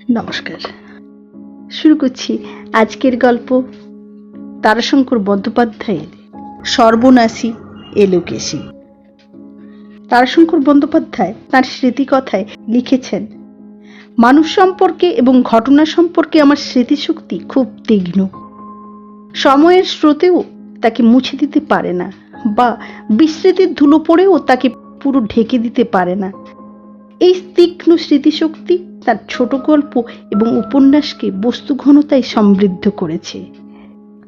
নমস্কার। শুরু করছি আজকের গল্প তারাশঙ্কর বন্দ্যোপাধ্যায়ের সর্বনাশী এলোকেশী। তারাশঙ্কর বন্দ্যোপাধ্যায় তাঁর স্মৃতিকথায় লিখেছেন, মানুষ সম্পর্কে এবং ঘটনা সম্পর্কে আমার স্মৃতিশক্তি খুব তীক্ষ্ণ। সময়ের স্রোতেও তাকে মুছে দিতে পারে না, বা বিস্মৃতির ধুলো পড়েও তাকে পুরো ঢেকে দিতে পারে না। এই তীক্ষ্ণ স্মৃতিশক্তি তার ছোট গল্প এবং উপন্যাসকে বস্তুঘনতায় সমৃদ্ধ করেছে।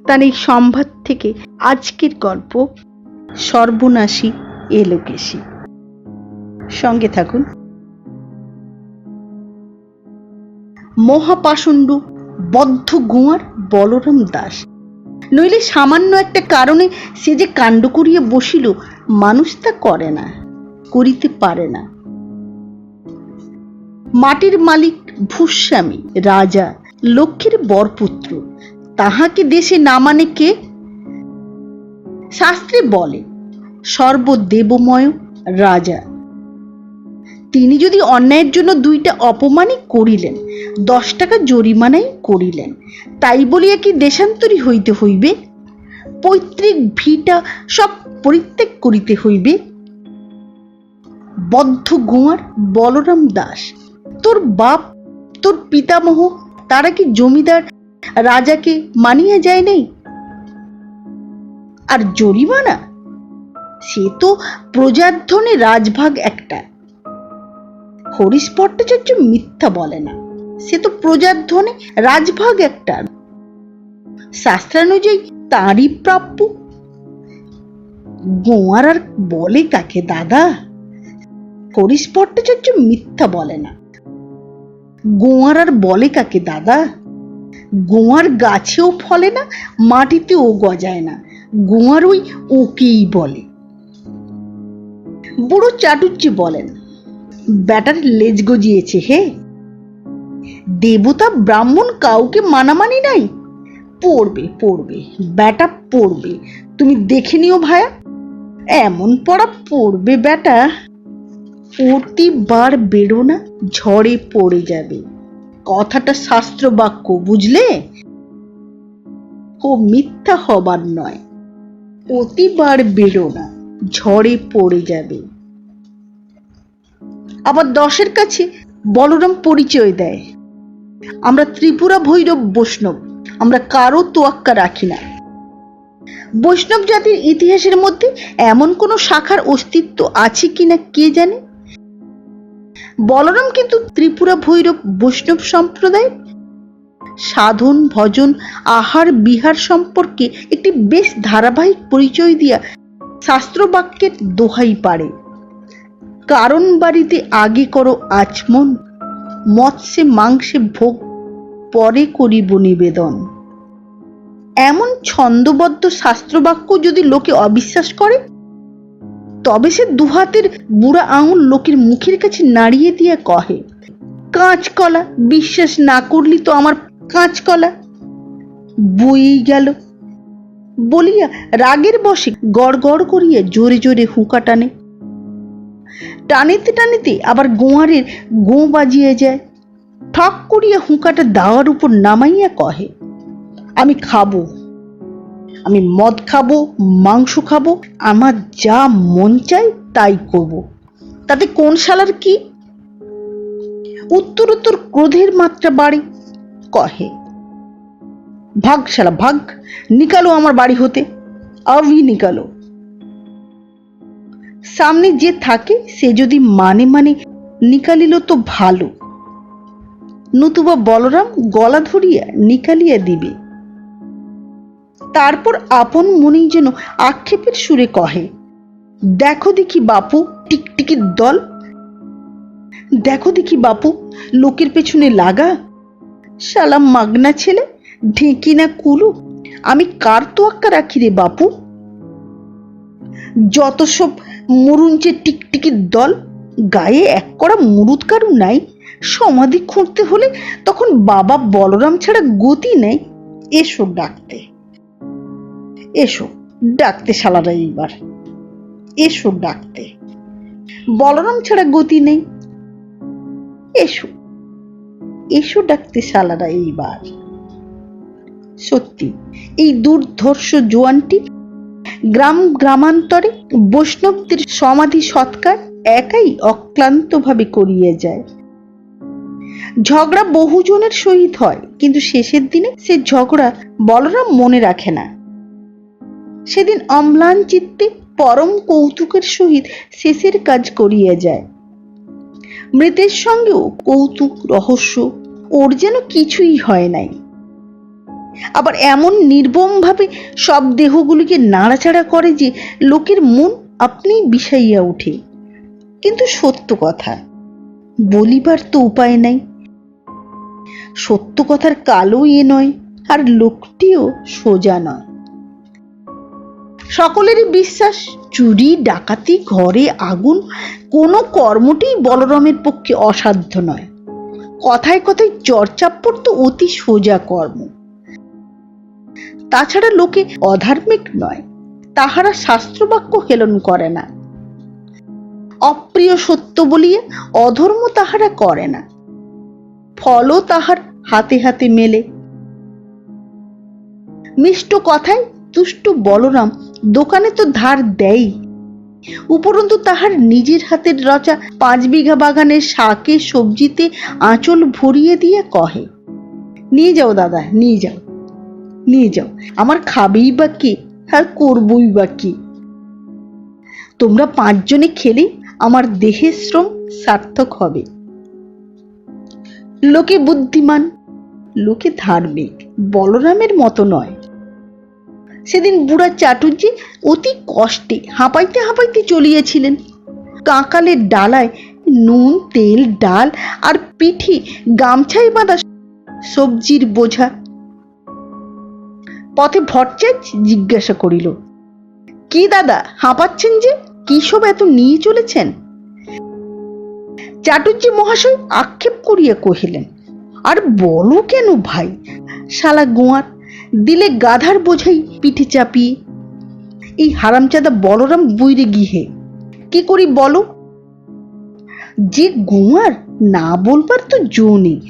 তার এই সম্ভার থেকে আজকের গল্প সর্বনাশী এলোকেশী। সঙ্গে থাকুন। মহাপাষণ্ড বদ্ধ গোয়ার বলরাম দাস, নইলে সামান্য একটা কারণে সে যে কাণ্ড করিয়া বসিল, মানুষ তা করে না, করিতে পারে না। মাটির মালিক ভূস্বামী রাজা, লক্ষ্মীর বরপুত্র, তাহাকে দেশে না মানে কে? শাস্ত্রে বলে সর্বদেবময় রাজা। তিনি যদি অন্যায়ের জন্য 2টা অপমানই করিলেন, 10 টাকা জরিমানাই করিলেন, তাই বলিয়া কি দেশান্তরী হইতে হইবে? পৈতৃক ভিটা সব পরিত্যাগ করিতে হইবে? বদ্ধ গোয়ার বলরাম দাস, তোর বাপ, তোর পিতামহ, তারা কি জমিদার রাজাকে মানিয়া যায় নাই? আর জরিমানা, সে তো প্রজার ধনে রাজভাগ একটা। হরিশ ভট্টাচার্য মিথ্যা বলে না, সে তো প্রজার ধনে রাজভাগ একটা, শাস্ত্রানুযায়ী তারই প্রাপ্য। গোয়ার আর বলে কাকে দাদা? হরিশ ভট্টাচার্য মিথ্যা বলে না, গোয়ার আর বলে কাকে দাদা? গোয়ার গাছেও ফলে না, মাটিতেও গজায় না, গোয়ার ওই ওকেই বলে। বুড়ো চাটুর্যে বলেন, ব্যাটার লেজ গজিয়েছে হে, দেবতা ব্রাহ্মণ কাউকে মানামানি নাই, পড়বে পড়বে ব্যাটা পড়বে, তুমি দেখে নিও ভায়া, এমন পড়া পড়বে ব্যাটা, প্রতিবার বেরো না, ঝড়ে পড়ে যাবে। কথাটা শাস্ত্র বাক্য, বুঝলে? ও মিথ্যা হবার নয়, প্রতিবার বেরো না, ঝড়ে পড়ে যাবে। আবার 10-এর কাছে বলরাম পরিচয় দেয়, আমরা ত্রিপুরা ভৈরব বৈষ্ণব, আমরা কারো তোয়াক্কা রাখি না। বৈষ্ণব জাতির ইতিহাসের মধ্যে এমন কোনো শাখার অস্তিত্ব আছে কিনা কে জানে। বলরাম কিন্তু ত্রিপুরা ভৈরব বৈষ্ণব সম্প্রদায় সাধন ভজন আহার বিহার সম্পর্কে একটি বেশ ধারাবাহিক পরিচয় দিয়া শাস্ত্র বাক্যের দোহাই পারে। কারণ বাড়িতে আগে করো আচমন, মৎস্যে মাংসে ভোগ পরে করিব নিবেদন। এমন ছন্দবদ্ধ শাস্ত্রবাক্য যদি লোকে অবিশ্বাস করে, তবে সে দুহাতের বুড়া আঙুল লোকের মুখের কাছে নাড়িয়ে দিয়ে কহে, কাঁচকলা, বিশ্বাস না করলি তো আমার কাঁচকলা, বই গেল বলিয়া রাগের বশে গড় গড় করিয়া জোরে জোরে হুঁকা টানে। টানিতে টানিতে আবার গোয়ারের গো বাজিয়ে যায়, ঠক করিয়া হুঁকাটা দাওয়ার উপর নামাইয়া কহে, আমি খাবো, আমি মদ খাবো, মাংস খাবো, আমার যা মন চাই তাই করব, তাতে কোন শালার কি? উত্তরোত্তর ক্রোধের মাত্রা বাড়ে, কহে, ভাগ শালা ভাগ, নিকালো আমার বাড়ি হতে, আবি নিকালো। সামনে যে থাকে সে যদি মানে মানে নিকালিল তো ভালো, নতুবা বলরাম গলা ধরিয়া নিকালিয়া দিবে। তারপর আপন মনেই যেন আক্ষেপের সুরে কহে, দেখো দেখি বাপু টিকটিকির দল, দেখো দেখি বাপু লোকের পেছনে লাগা, শালা মাগনা ছেলে, ঢেঁকি না কুলু, আমি কার তোয়াক্কা রাখি রে বাপু? যত সব মরুঞ্চে টিকটিকির দল, গায়ে এক কড়া মুরুদ কারু নাই, সমাধি খুঁড়তে হলে তখন বাবা বলরাম ছাড়া গতি নেই। এসো ডাকতে, এসো ডাকতে শালারা, এইবার এসো ডাকতে, বলরাম ছাড়া গতি নেই, এসো। এসো ডাকতে শালারা এইবার। সত্যি এই দুর্ধর্ষ জোয়ানটি গ্রামান্তরে বৈষ্ণবদের সমাধি সৎকার একাই অক্লান্তভাবে করিয়ে যায়। ঝগড়া বহুজনের সহিত হয়, কিন্তু শেষের দিনে সে ঝগড়া বলরাম মনে রাখে না। সেদিন অম্লান চিত্তে পরম কৌতুকের সহিত শেষের কাজ করিয়া যায়। মৃতের সঙ্গেও কৌতুক রহস্য ওর যেন কিছুই হয় নাই। আবার এমন নির্মম ভাবে সব দেহগুলিকে নাড়াচাড়া করে যে লোকের মন আপনি বিষাইয়া ওঠে। কিন্তু সত্য কথা বলিবার তো উপায় নাই। সত্য কথার কালো এ নয়, আর লোকটিও সোজা নয়। সকলেরই বিশ্বাস চুরি ডাকাতি ঘরে আগুন কোনো কর্মটি বলরামের পক্ষে অসাধ্য নয়। কথায় কথায় চর্চাপ্পর তো অতি সোজা কর্ম। তাছাড়া লোকে অধার্মিক নয়, তাহারা শাস্ত্রবাক্য হেলন করে না। অপ্রিয় সত্য বলিয়া অধর্ম তাহারা করে না, ফলও তাহার হাতে হাতে মেলে। মিষ্ট কথায় তুষ্ট বলরাম দোকানে তো ধার দেয়, উপরন্তু তাহার নিজের হাতের রচা 5 বিঘা বাগানের শাকে সবজিতে আঁচল ভরিয়ে দিয়ে কহে, নিয়ে যাও দাদা, নিয়ে যাও, নিয়ে যাও, আমার খাবেই বা কে, আর করবই বা কি। তোমরা 5 জনে খেলেই আমার দেহের শ্রম সার্থক হবে। লোকে বুদ্ধিমান, লোকে ধার্মিক, বলরামের মতো নয়। সেদিন বুড়া চাটুর্যে অতি কষ্টে হাঁপাইতে হাঁপাইতে চলিয়েছিলেন। কাঁকালের ডালায় নুন তেল ডাল আর পিঠে গামছায় বাঁধা সবজির বোঝা। পথে ভট্টাচ জিজ্ঞাসা করিল, কি দাদা হাঁপাচ্ছেন যে, কি সব এত নিয়ে চলেছেন? চাটুর্যে মহাশয় আক্ষেপ করিয়া কহিলেন, আর বলো কেন ভাই, শালা গোয়ার দিলে গাধার বোঝাই পিঠে চাপিয়ে। এই হারামচাদা বলরাম বইরে গিয়ে কি করি বলো? যে গোয়ার না বলবার তো জো নেই,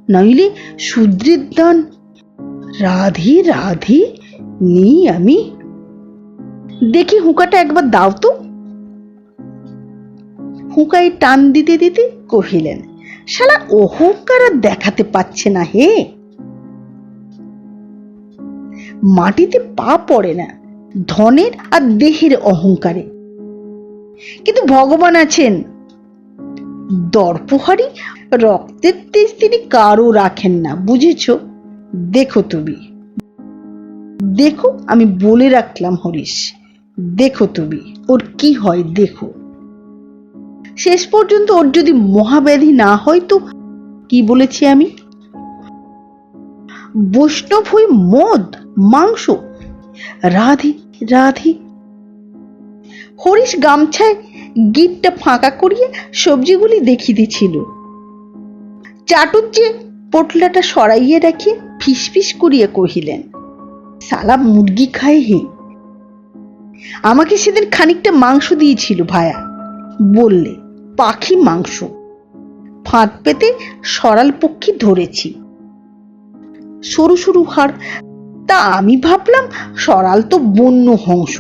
নইলে শূদ্রের দান। রাধে রাধে নেই আমি। দেখি হুঁকাটা একবার দাও তো। হুঁকায় টান দিতে দিতে কহিলেন, শালা অহংকার আর দেখাতে পাচ্ছে না হে। মাটিতে পা পড়ে না ধনের আর দেহের অহংকারে, কিন্তু ভগবান আছেন। দর্পহারি রক্তের তেজ তিনি কারো রাখেন না, বুঝেছ? দেখো তুমি, দেখো, আমি বলে রাখলাম হরিশ, দেখো তুমি ওর কি হয় দেখো। শেষ পর্যন্ত ওর যদি মহাব্যাধি না হয় তো কি বলেছি আমি? বৈষ্ণব হয়ে মদ মাংস, রাধে রাধে। হরিশ গামছায় গিটটা ফাঁকা করিয়া সবজিগুলি দেখিতেছিল। চাটুর্যে পোটলাটা সরাইয়া রাখিয়া ফিসফিস করিয়া কহিলেন, শালা মুরগি খায় হে। আমাকে সেদিন খানিকটা মাংস দিয়েছিল ভায়া, বললে পাখি মাংস। ফাঁদ পেতে সরাল পক্ষী ধরেছি, সরু সরু হাড়। তা আমি ভাবলাম সরাল তো বন্য হংস,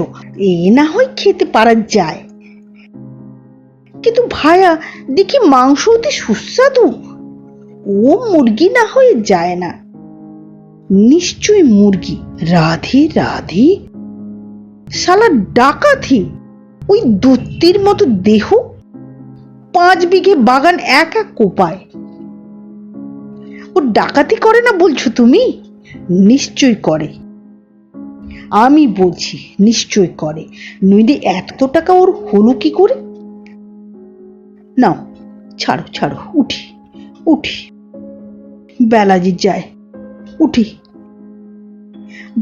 এ না হয় খেতে পারা যায়। কিন্তু ভায়া দেখি মাংস অতি সুস্বাদু। ও মুরগি না হয়ে যায় না, নিশ্চয় মুরগি। রাধে রাধে, শালা ডাকাতি। ওই দত্তির মতো দেহ 5 বিঘে বাগান একা কোপায়। ও ডাকাতি করে না বলছো তুমি? নিশ্চয় করে। আমি বলছি নিশ্চয় করে, নইলে এত টাকা ওর হলো কি করে? নাও ছাড়ো ছাড়ো, উঠি উঠি, বেলা যে যায়, উঠি।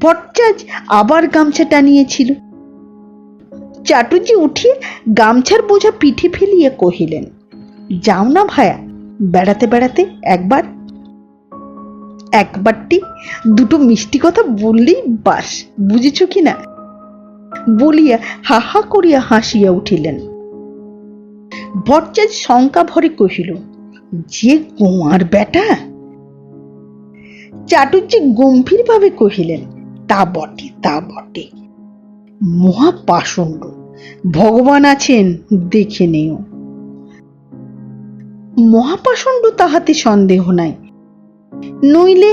ভট্টাচ আবার গামছা টানিয়েছিল। চাটুর্যে উঠিয়ে গামছার বোঝা পিঠে ফেলিয়া কহিলেন, যাও না ভায়া, বেড়াতে বেড়াতে একবার। একবারটি দুটো মিষ্টি কথা বললেই বাস, বুঝেছ কিনা? বলিয়া হা হা করিয়া হাসিয়া উঠিলেন। ভট্টাচ শঙ্কা ভরে কহিল, যে কুমার বেটা। চাটুর্যে গম্ভীর ভাবে কহিলেন, তা বটে, তা বটে, মহাপাষণ্ড। ভগবান আছেন, দেখে নিও। মহাপাষণ্ড তাহাতে সন্দেহ নাই, নইলে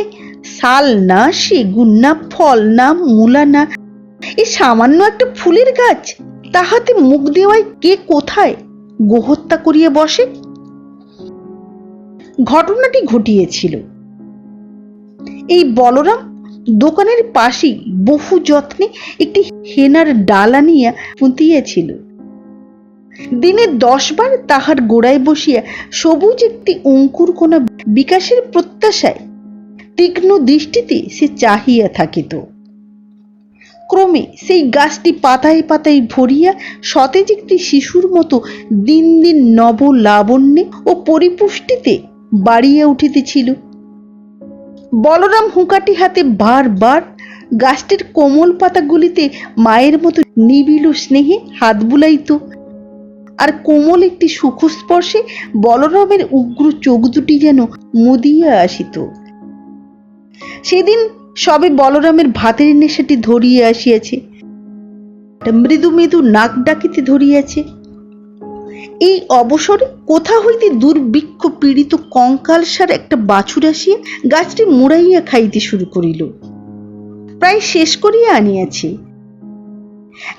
শাল না, সেগুন না, ফল না, মূলা না, এই সামান্য একটা ফুলের গাছ, তাহাতে মুখ দেওয়ায় কে কোথায় গোহত্যা করিয়া বসে। ঘটনাটি ঘটিয়েছিল এই বলরাম দোকানের পাশেই বহু যত্নে একটি হেনার ডাল আনিয়া পুঁতিয়াছিল। দিনে 10 বার তাহার গোড়ায় বসিয়া সবুজ একটি অঙ্কুরকণা বিকাশের প্রত্যাশায় তীক্ষ্ণ দৃষ্টিতে সে চাহিয়া থাকিত। ক্রমে সেই গাছটি পাতায় পাতায় ভরিয়া সতেজ একটি শিশুর মতো দিন দিন নব লাবণ্যে ও পরিপুষ্টিতে বাড়িয়া উঠিতেছিল। বলরাম হুঁকাটি হাতে বারবার গাছটির কোমল পাতাগুলিতে মায়ের মতো নিবিড় স্নেহে হাত বুলাইত, আর কোমল একটি সুখস্পর্শে বলরামের উগ্র চোখ দুটি যেন মুদিয়া আসিত। সেদিন সবে বলরামের ভাতের নেশাটি ধরিয়া আসিয়াছে, মৃদু মৃদু নাক ডাকিতে ধরিয়াছে। এই অবসরে কোথা হইতে দুর্ভিক্ষ পীড়িত কঙ্কালসার একটা বাছুর আসিয়া গাছটি মুড়াইয়া খাইতে শুরু করিল, প্রায় শেষ করিয়া আনিয়াছে।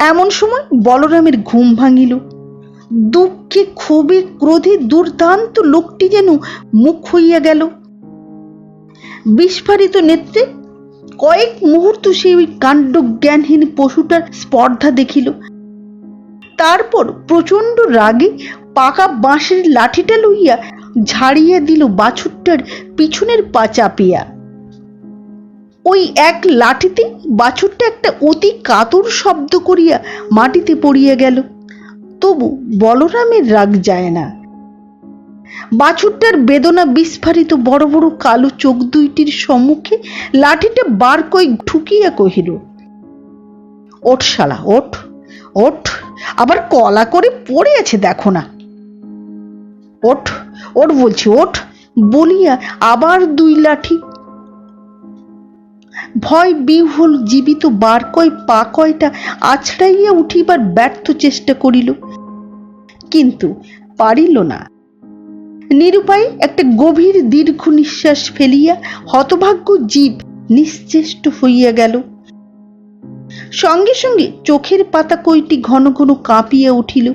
এমন সময় বলরামের ঘুম ভাঙিল। দুঃখে, ক্ষোভে, ক্রোধে দুর্দান্ত লোকটি যেন মুখ হইয়া গেল। বিস্ফারিত নেত্রে কয়েক মুহূর্ত সেই কাণ্ড জ্ঞানহীন পশুটার স্পর্ধা দেখিল। তারপর প্রচন্ড রাগে পাকা বাঁশের লাঠিটা লইয়া ঝাড়িয়া দিল বাছুরটার পিছনের পা চাপিয়া। ওই এক লাঠিতে বাছুরটা একটা অতি কাতর শব্দ করিয়া মাটিতে পড়িয়া গেল। তবু বলরামের রাগ যায় না। বাছুরটার বেদনা বিস্ফারিত বড় বড় কালো চোখ দুইটির সম্মুখে লাঠিটা বার কয়েক ঠুকিয়া কহিল, ওঠ শালা, ওঠ, ওঠ, আবার কলা করে পড়ে আছে দেখো না, ওঠ, ওঠ বলছি, ওঠ, বলিয়া আবার 2 লাঠি। ভয় বিহ্বল জীবিত বার কয় পা কয়টা আছড়াইয়া উঠিবার ব্যর্থ চেষ্টা করিল, কিন্তু পারিল না। নিরুপায় একটা গভীর দীর্ঘ নিঃশ্বাস ফেলিয়া হতভাগ্য জীব নিশ্চেষ্ট হইয়া গেল। সঙ্গে সঙ্গে চোখের পাতা কয়টি ঘন ঘন কাঁপিয়া উঠিল।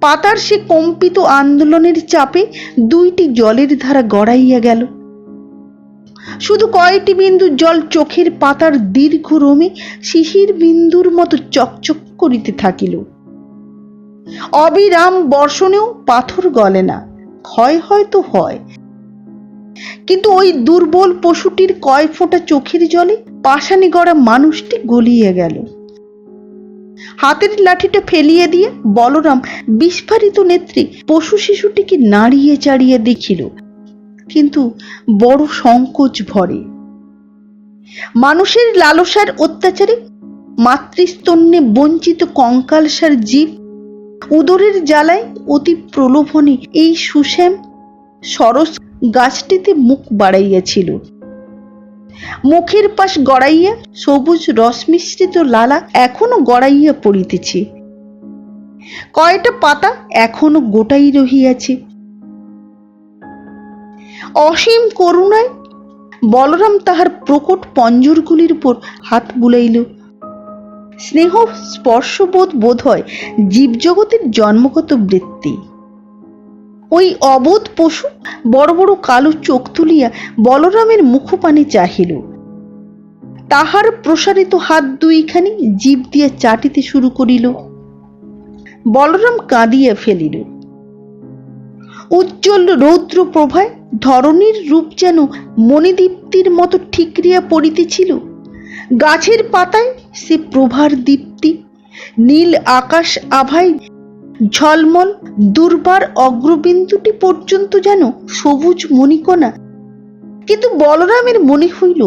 পাতার সে কম্পিত আন্দোলনের চাপে 2টি জলের ধারা গড়াইয়া গেল। শুধু কয়টি বিন্দু জল চোখের পাতার দীর্ঘ রোমে শিশির বিন্দুর মতো চকচক করিতে থাকিল। অবিরাম বর্ষণেও পাথর গলে না, ক্ষয় হয়তো হয়, কিন্তু ওই দুর্বল পশুটির কয় ফোঁটা চোখের জলে পাষাণে গড়া মানুষটি গলিয়ে গেল। হাতের লাঠিটা ফেলিয়ে দিয়ে বলরাম বিস্ফারিত নেত্রে পশু শিশুটিকে নাড়িয়ে চাড়িয়ে দেখিল, কিন্তু বড় সংকোচ ভরে। মানুষের লালসার অত্যাচারে মাতৃস্তন্যে বঞ্চিত কঙ্কালসার জীব উদরের জ্বালায় অতি প্রলোভনে এই সুশ্যাম সরস গাছটিতে মুখ বাড়াইয়াছিল। মুখের পাশ গড়াইয়া সবুজ রসমিশ্রিত লালা এখনো গড়াইয়া পড়িতেছে, কয়টা পাতা এখনো গোটাই রহিয়াছে। অসীম করুণায় বলরাম তাহার প্রকট পঞ্জরগুলির উপর হাত বুলাইল। স্নেহ স্পর্শবোধ বোধ হয় জীবজগতের জন্মগত বৃত্তি। ওই অবোধ পশু বড় বড় কালো চোখ তুলিয়া বলরামের মুখপানে চাহিল। তাহার প্রসারিত হাত 2খানি জিভ দিয়া চাটিতে শুরু করিল। বলরাম কাঁদিয়া ফেলিল। উজ্জ্বল রৌদ্র প্রভায় ধরণীর রূপ যেন মণিদীপ্তির মতো ঠিকরিয়া পড়িতেছিল। গাছের পাতায় সে প্রভার দীপ্তি, নীল আকাশ আভায় ঝলমল দুর্বার অগ্রবিন্দুটি পর্যন্ত যেন সবুজ মণিকণা। কিন্তু বলরামের মনে হইল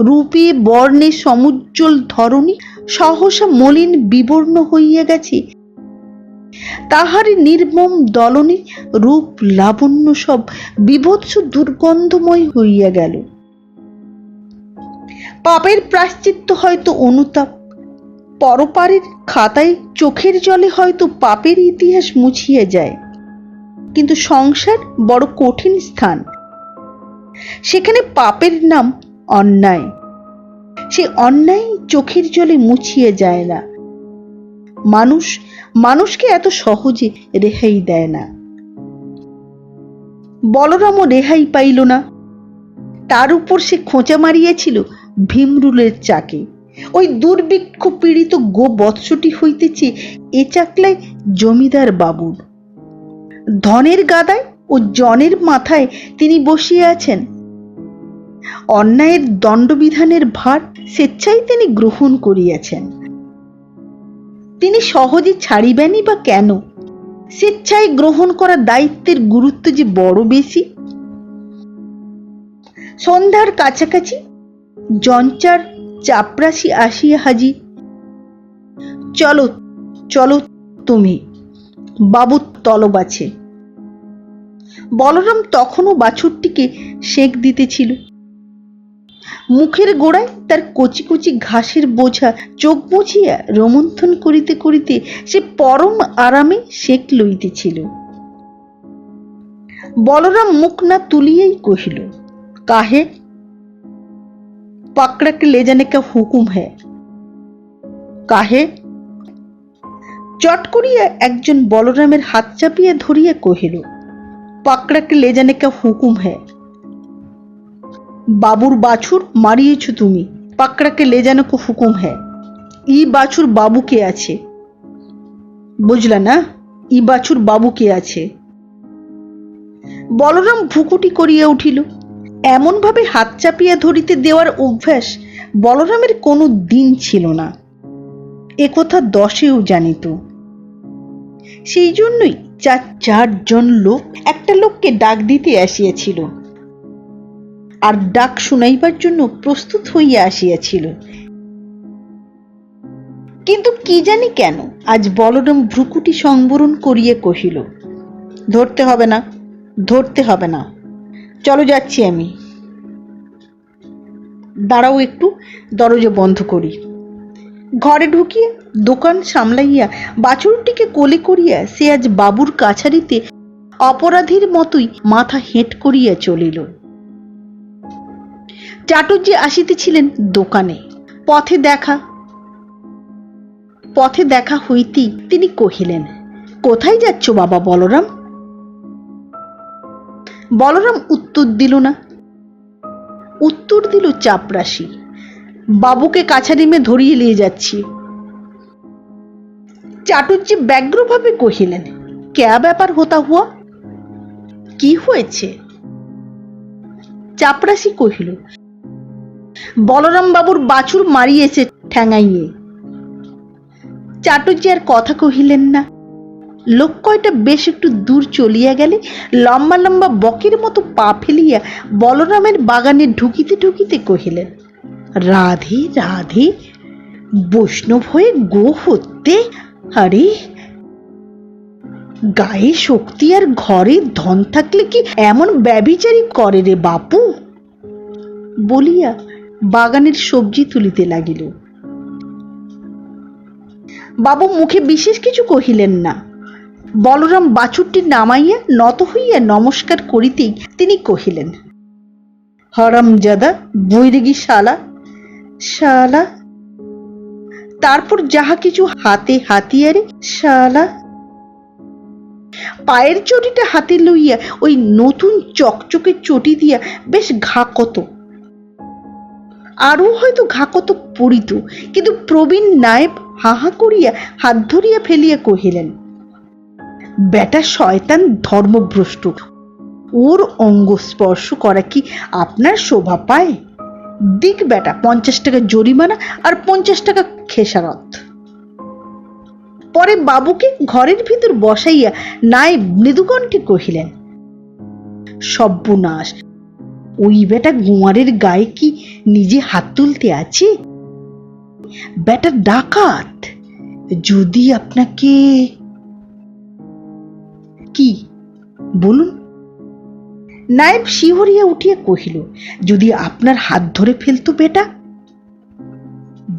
রূপে বর্ণে সমুজ্জ্বল ধরণী সহসা মলিন বিবর্ণ হইয়া গেছে, তাহারই নির্মম দলনে রূপ লাবণ্য সব বিভৎস দুর্গন্ধময় হইয়া গেল। পাপের প্রায়শ্চিত্ত হয়তো অনুতাপ, পরপারের খাতায় চোখের জলে হয়তো পাপের ইতিহাস মুছিয়া যায়, কিন্তু সংসার বড় কঠিন স্থান। সেখানে পাপের নাম অন্যায়, সে অন্যায় চোখের জলে মুছিয়ে যায় না। মানুষ মানুষকে এত সহজে রেহাই দেয় না। বলরামও রেহাই পাইল না। তার উপর সে খোঁচা মারিয়েছিল ভীমরুলের চাকে। ওই দুর্ভিক্ষ পীড়িত গো বৎসটি হইতেছে এ চাকলায় জমিদার বাবুর। ধনের গাদায় ও জনের মাথায় তিনি বসিয়ে আছেন। অন্যায়ের দণ্ডবিধানের ভার স্বেচ্ছায় তিনি গ্রহণ করিয়াছেন। তিনি সহজে ছাড়িবেনই বা কেন? স্বেচ্ছায় গ্রহণ করা দায়িত্বের গুরুত্ব যে বড় বেশি। সন্ধ্যার কাছাকাছি জঞ্চার চাপরাশি আসিয়া হাজির। চলো চলো তুমি, বাবুর তলব আছে। বলরাম তখনও বাছুরটিকে সেঁক দিতেছিল। মুখের গোড়ায় তার কচি কচি ঘাসের বোঝা চোখ মুছিয়া রোমন্থন করিতে করিতে সে পরম আরামে সেঁক লইতেছিল। বলরাম মুখ না তুলিয়াই কহিল, কাহে? पकड़ के ले जाने का हुकुम है। কাহে? চট করিয়া একজন বলরামের হাত চাপিয়া ধরিয়া কহিল, पकड़ के ले जाने का हुकुम है। বাবুর বাছুর মারিয়েছ তুমি, पकड़ के ले जाने को हुकुम है। ই বাছুর বাবুকে আছে, বুঝলা না? ই বাছুর বাবুকে আছে। বলরাম ভুকুটি করিয়া উঠিল। এমন ভাবে হাত চাপিয়া ধরিতে দেওয়ার অভ্যাস বলরামের কোনো দিন ছিল না, একথা দশেও জানিত। সেই জন্যই চারজন লোক একটা লোককে ডাক দিতে আসিয়াছিল, আর ডাক শুনাইবার জন্য প্রস্তুত হইয়া আসিয়াছিল। কিন্তু কি জানি কেন আজ বলরাম ভ্রুকুটি সংবরণ করিয়া কহিল, ধরতে হবে না, ধরতে হবে না, চলো যাচ্ছি আমি। দাঁড়াও একটু, দরজা বন্ধ করি। ঘরে ঢুকিয়া দোকান সামলাইয়া বাছুরটিকে কোলে করিয়া সে আজ বাবুর কাছারিতে অপরাধীর মতোই মাথা হেঁট করিয়া চলিল। চাটুর্যে আসিতেছিলেন দোকানে। পথে দেখা হইতেই তিনি কহিলেন, কোথায় যাচ্ছ বাবা বলরাম? বলরাম উত্তর দিল না। উত্তর দিল চাপরাশি, বাবুকে কাছারিমে ধরিয়ে নিয়ে যাচ্ছি। চাটুর্যে ব্যগ্রভাবে কহিলেন, ক্যা ব্যাপার হতা হুয়া? কি হয়েছে? চাপরাশি কহিল, বলরাম বাবুর বাছুর মারিয়েছে ঠ্যাঙাইয়ে। চাটুর্যে আর কথা কহিলেন না। লোক কয়টা বেশ একটু দূর চলিয়া গেলে লম্বা লম্বা বকের মতো পা ফেলিয়া বলরামের বাগানে ঢুকিতে ঢুকিতে কহিলেন, রাধে রাধে, বৈষ্ণব হয়ে গো হত্যে, আরে গায়ে শক্তি আর ঘরে ধন থাকলে কি এমন ব্যভিচারী করে রে বাপু? বলিয়া বাগানের সবজি তুলিতে লাগিল। বাবু মুখে বিশেষ কিছু কহিলেন না। বলরাম বাছুরটি নামাইয়া নত হইয়া নমস্কার করিতেই তিনি কহিলেন, হরামজাদা বৈরাগী শালা শালা। তারপর যাহা কিছু হাতে হাতিয়ারে শালা। পায়ের চটিটা হাতে লইয়া ওই নতুন চকচকে চটি দিয়া বেশ ঘা কত, আরও হয়তো ঘা কত পড়িত, কিন্তু প্রবীণ নায়েব হাহা করিয়া হাত ধরিয়া ফেলিয়া কহিলেন, বেটা শয়তান ধর্মভ্রষ্ট, ওর অঙ্গ স্পর্শ করা কি আপনার শোভা পায়? দিক বেটা 50 টাকা জরিমানা আর 50 টাকা খেসারত। পরে বাবুকে ঘরের ভিতর বসাইয়া নায়েব মৃদুকণ্ঠে কহিলেন, সর্বনাশ, ওই বেটা গোয়ারের গায়ে কি নিজে হাত তুলতে আছে? বেটা ডাকাত, যদি আপনাকে। কি বলুন? নায়েব শিহরিয়া উঠিয়া কহিল, যদি আপনার হাত ধরে ফেলতো বেটা।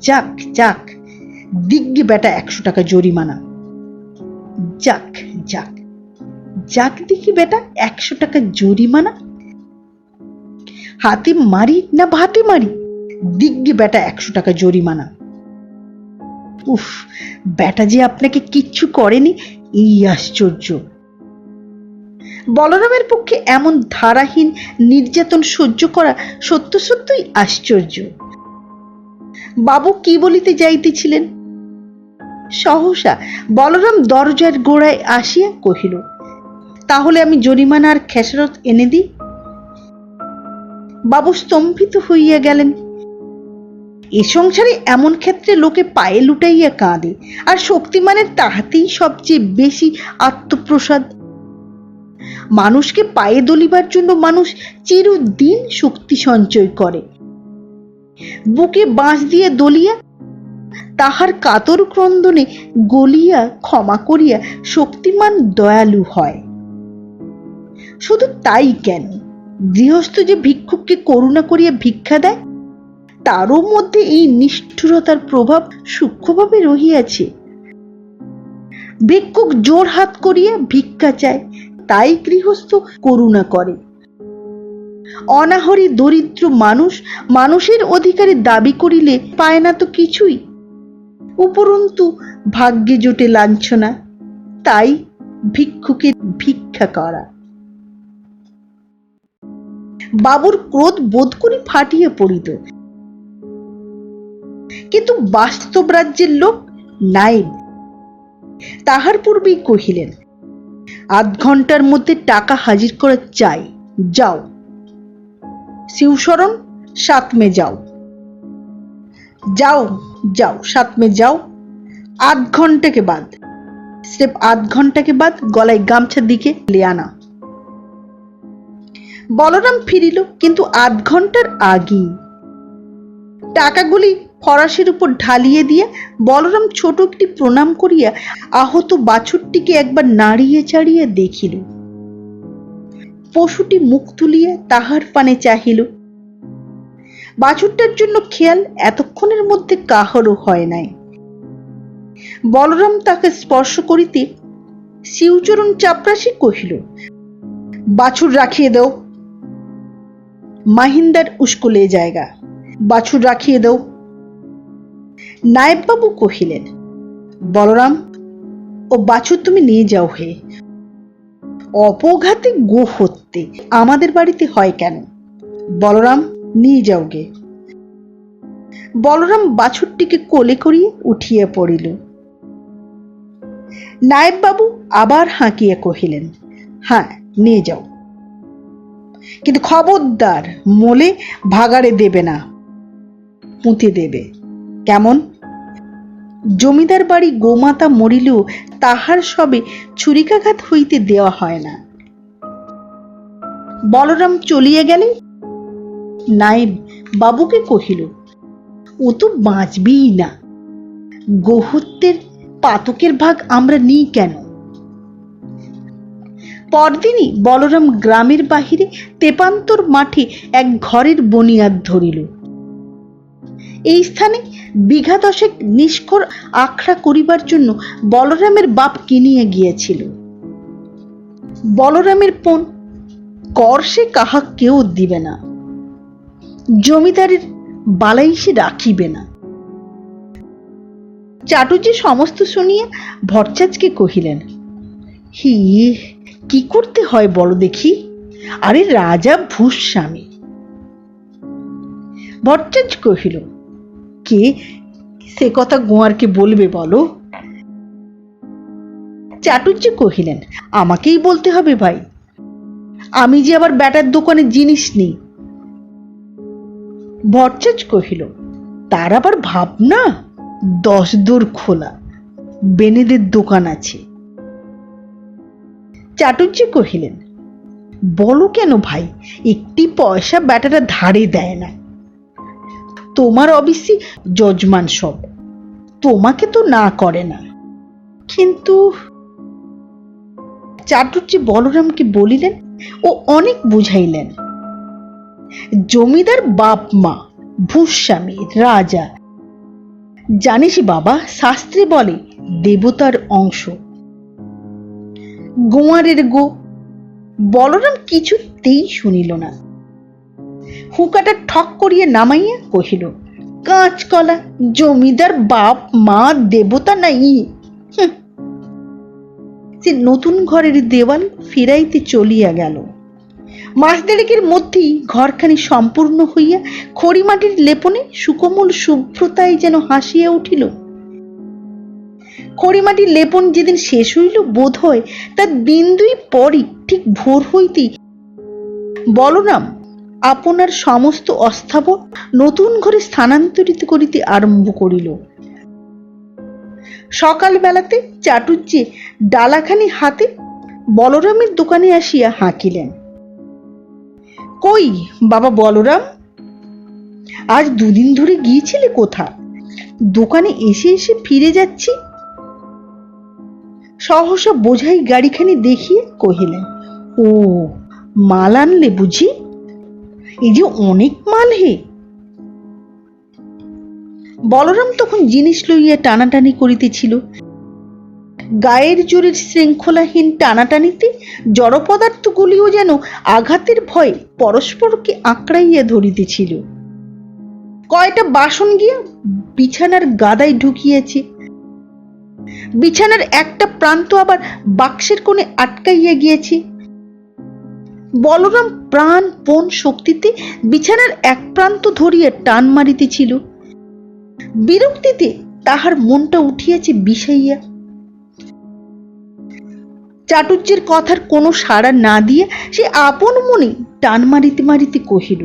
যাক যাক, দিগ্গে বেটা 100 টাকা জরিমানা। যাক যাক যাক দিকি বেটা 100 টাকা জরিমানা। হাতে মারি না ভাতে মারি? দিগ্গে বেটা 100 টাকা জরিমানা। উফ, বেটা যে আপনাকে কিচ্ছু করেনি, এই আশ্চর্য। বলরামের পক্ষে এমন ধারাহীন নির্যাতন সহ্য করা সত্য সত্যই আশ্চর্য। বাবু কি বলিতে যাইতেছিলেন, সহসা বলরাম দরজার গোড়ায় আসিয়া কহিল, তাহলে আমি জরিমানার খেসারত এনে দিই। বাবু স্তম্ভিত হইয়া গেলেন। এ সংসারে এমন ক্ষেত্রে লোকে পায়ে লুটাইয়া কাঁদে, আর শক্তিমানের তাহাতেই সবচেয়ে বেশি আত্মপ্রসাদ। মানুষকে পায়ে দলিবার জন্য মানুষ চিরদিন শক্তি সঞ্চয় করে। বুকে বাঁশ দিয়ে দলিয়া তাহার কাতর ক্রন্দনে গলিয়া ক্ষমা করিয়া শক্তিমান দয়ালু হয়। শুধু তাই কেন, গৃহস্থ যে ভিক্ষুককে করুণা করিয়া ভিক্ষা দেয়, তারও মধ্যে এই নিষ্ঠুরতার প্রভাব সূক্ষ্মভাবে রহিয়াছে। ভিক্ষুক জোর হাত করিয়া ভিক্ষা চায়, তাই গৃহস্থ করুণা করে। অনাহরি দরিদ্র মানুষ মানুষের অধিকারে দাবি করিলে পায় না তো কিছুই, উপরন্তু ভাগ্যে জোটে লাঞ্ছনা, তাই ভিক্ষুকের ভিক্ষা করা। বাবুর ক্রোধ বোধ করি ফাটিয়া পড়িত, কিন্তু বাস্তব রাজ্যের লোক নায়েব তাহার পূর্বেই কহিলেন, আধ ঘন্টার মধ্যে টাকা হাজির করা চাই, যাও। শিবশরণ, 7 মে যাও। যাও जाओ 7 में जाओ। आध घंटे के बाद, सिर्फ आध घंटे के बाद गलाय गामछा दिके ले आना। বলরাম ফিরিল, কিন্তু আধ ঘন্টার আগেই। টাকাগুলি ফরাসের উপর ঢালিয়ে দিয়ে বলরাম ছোট একটি প্রণাম করিয়া আহত বাছুরটিকে একবার নাড়িয়ে চাড়িয়ে দেখিল। পশুটি মুখ তুলিয়া তাহার পানে চাহিল। বাছুরটার জন্য খেয়াল এতক্ষণের মধ্যে কাহারও হয় নাই। বলরাম তাকে স্পর্শ করিতে শিবচরণ চাপরাশি কহিল, বাছুর রাখিয়ে দাও। মাহিন্দার উস্কো লে জায়গা, বাছুর রাখিয়ে দাও। নায়েব বাবু কহিলেন, বলরাম, ও বাছুর তুমি নিয়ে যাও হে। অপঘাতে গো হত্যে আমাদের বাড়িতে হয় কেন? বলরাম, নিয়ে যাও গে। বলরাম বাছুরটিকে কোলে করিয়ে উঠিয়া পড়িল। নায়েব বাবু আবার হাঁকিয়া কহিলেন, হ্যাঁ নিয়ে যাও, কিন্তু খবরদার মোলে ভাগাড়ে দেবে না, পুঁতে দেবে। কেমন? জমিদার বাড়ি গোমাতা মরিলেও তাহার সবে ছুরিকাঘাত হইতে দেওয়া হয় না। বলরাম চলিয়া গেলে নায়েব বাবুকে কহিল, ও তো বাঁচবেই না, গোহত্যের পাতকের ভাগ আমরা নিই কেন? পরদিনই বলরাম গ্রামের বাহিরে তেপান্তর মাঠে এক ঘরের বনিয়াদ ধরিল। এই স্থানে বিঘা 10 নিষ্কর আখড়া করিবার জন্য বলরামের বাপ কিনিয়া গিয়েছিল। বলরামের পণ কর সে কাহা কেউ দিবে না, জমিদারের বালাই সে রাখিবে না। চাটুজি সমস্ত শুনিয়া ভট্টাচার্যকে কহিলেন, হি, কি করতে হয় বলো দেখি? আরে রাজা ভূস্বামী। ভট্টাচার্য কহিল, কে সে কথা গোয়ারকে বলবে বলো? চাটুর্য কহিলেন, আমাকেই বলতে হবে ভাই, আমি যে আবার ব্যাটার দোকানে জিনিস নিই। ভট্টাচার্য কহিল, তার আবার ভাবনা, 10 দূর খোলা বেনেদের দোকান আছে। চাটুর্য কহিলেন, বলো কেন ভাই, একটি পয়সা ব্যাটারা ধারে দেয় না। তোমার অবশ্যই যজমান সব, তোমাকে তো না করে না, কিন্তু চাটুর্যে বলরামকে বলিলেন ও অনেক বুঝাইলেন। জমিদার বাপ মা, ভূস্বামী, রাজা, জানিস বাবা, শাস্ত্রে বলে দেবতার অংশ। গোয়ারের গো। বলরাম কিছুতেই শুনিল না। হুকাটা ঠক করিয়া নামাইয়া কহিল, কাঁচকলা, জমিদার বাপ মা দেবতা নাই। সে নতুন ঘরের দেওয়াল ফিরাইতে চলিয়া গেল। মাস দেড়েকের মধ্যেই ঘরখানি সম্পূর্ণ হইয়া খড়িমাটির লেপনে সুকোমল শুভ্রতায় যেন হাসিয়া উঠিল। খড়িমাটির লেপন যেদিন শেষ হইল, বোধ হয় তার দিন দুই পরই ঠিক ভোর হইতেই বলরাম আপনার সমস্ত অস্থাবর নতুন ঘরে স্থানান্তরিত করিতে আরম্ভ করিল। সকাল বেলাতে চাটুর্যে ডালাখানি হাতে বলরামের দোকানে আসিয়া হাঁকিলেন, কই বাবা বলরাম, আজ দুদিন ধরে গিয়েছিলে কোথা? দোকানে এসে এসে ফিরে যাচ্ছি। সহসা বোঝাই গাড়িখানি দেখিয়ে কহিলেন, ও মাল আনলে বুঝি? এই যে অনেক মাল হে। বলরাম তখন জিনিস লইয়া টানাটানি করিতেছিল। গায়ের জোরের শৃঙ্খলাহীন টানাটানিতে জড় পদার্থগুলিও যেন আঘাতের ভয়ে পরস্পরকে আঁকড়াইয়া ধরিতেছিল। কয়টা বাসন গিয়া বিছানার গাদায় ঢুকিয়াছে। বিছানার একটা প্রান্ত আবার বাক্সের কোণে আটকাইয়া গিয়েছে। বলরাম প্রাণপণ শক্তিতে বিছানার এক প্রান্ত ধরিয়া টান মারিতেছিল। বিরক্তিতে তাহার মনটা উঠিয়াছে বিষাইয়া। চাটুর্যের কথার কোনো সাড়া না দিয়া সে আপন মনে টান মারিতে মারিতে কহিল,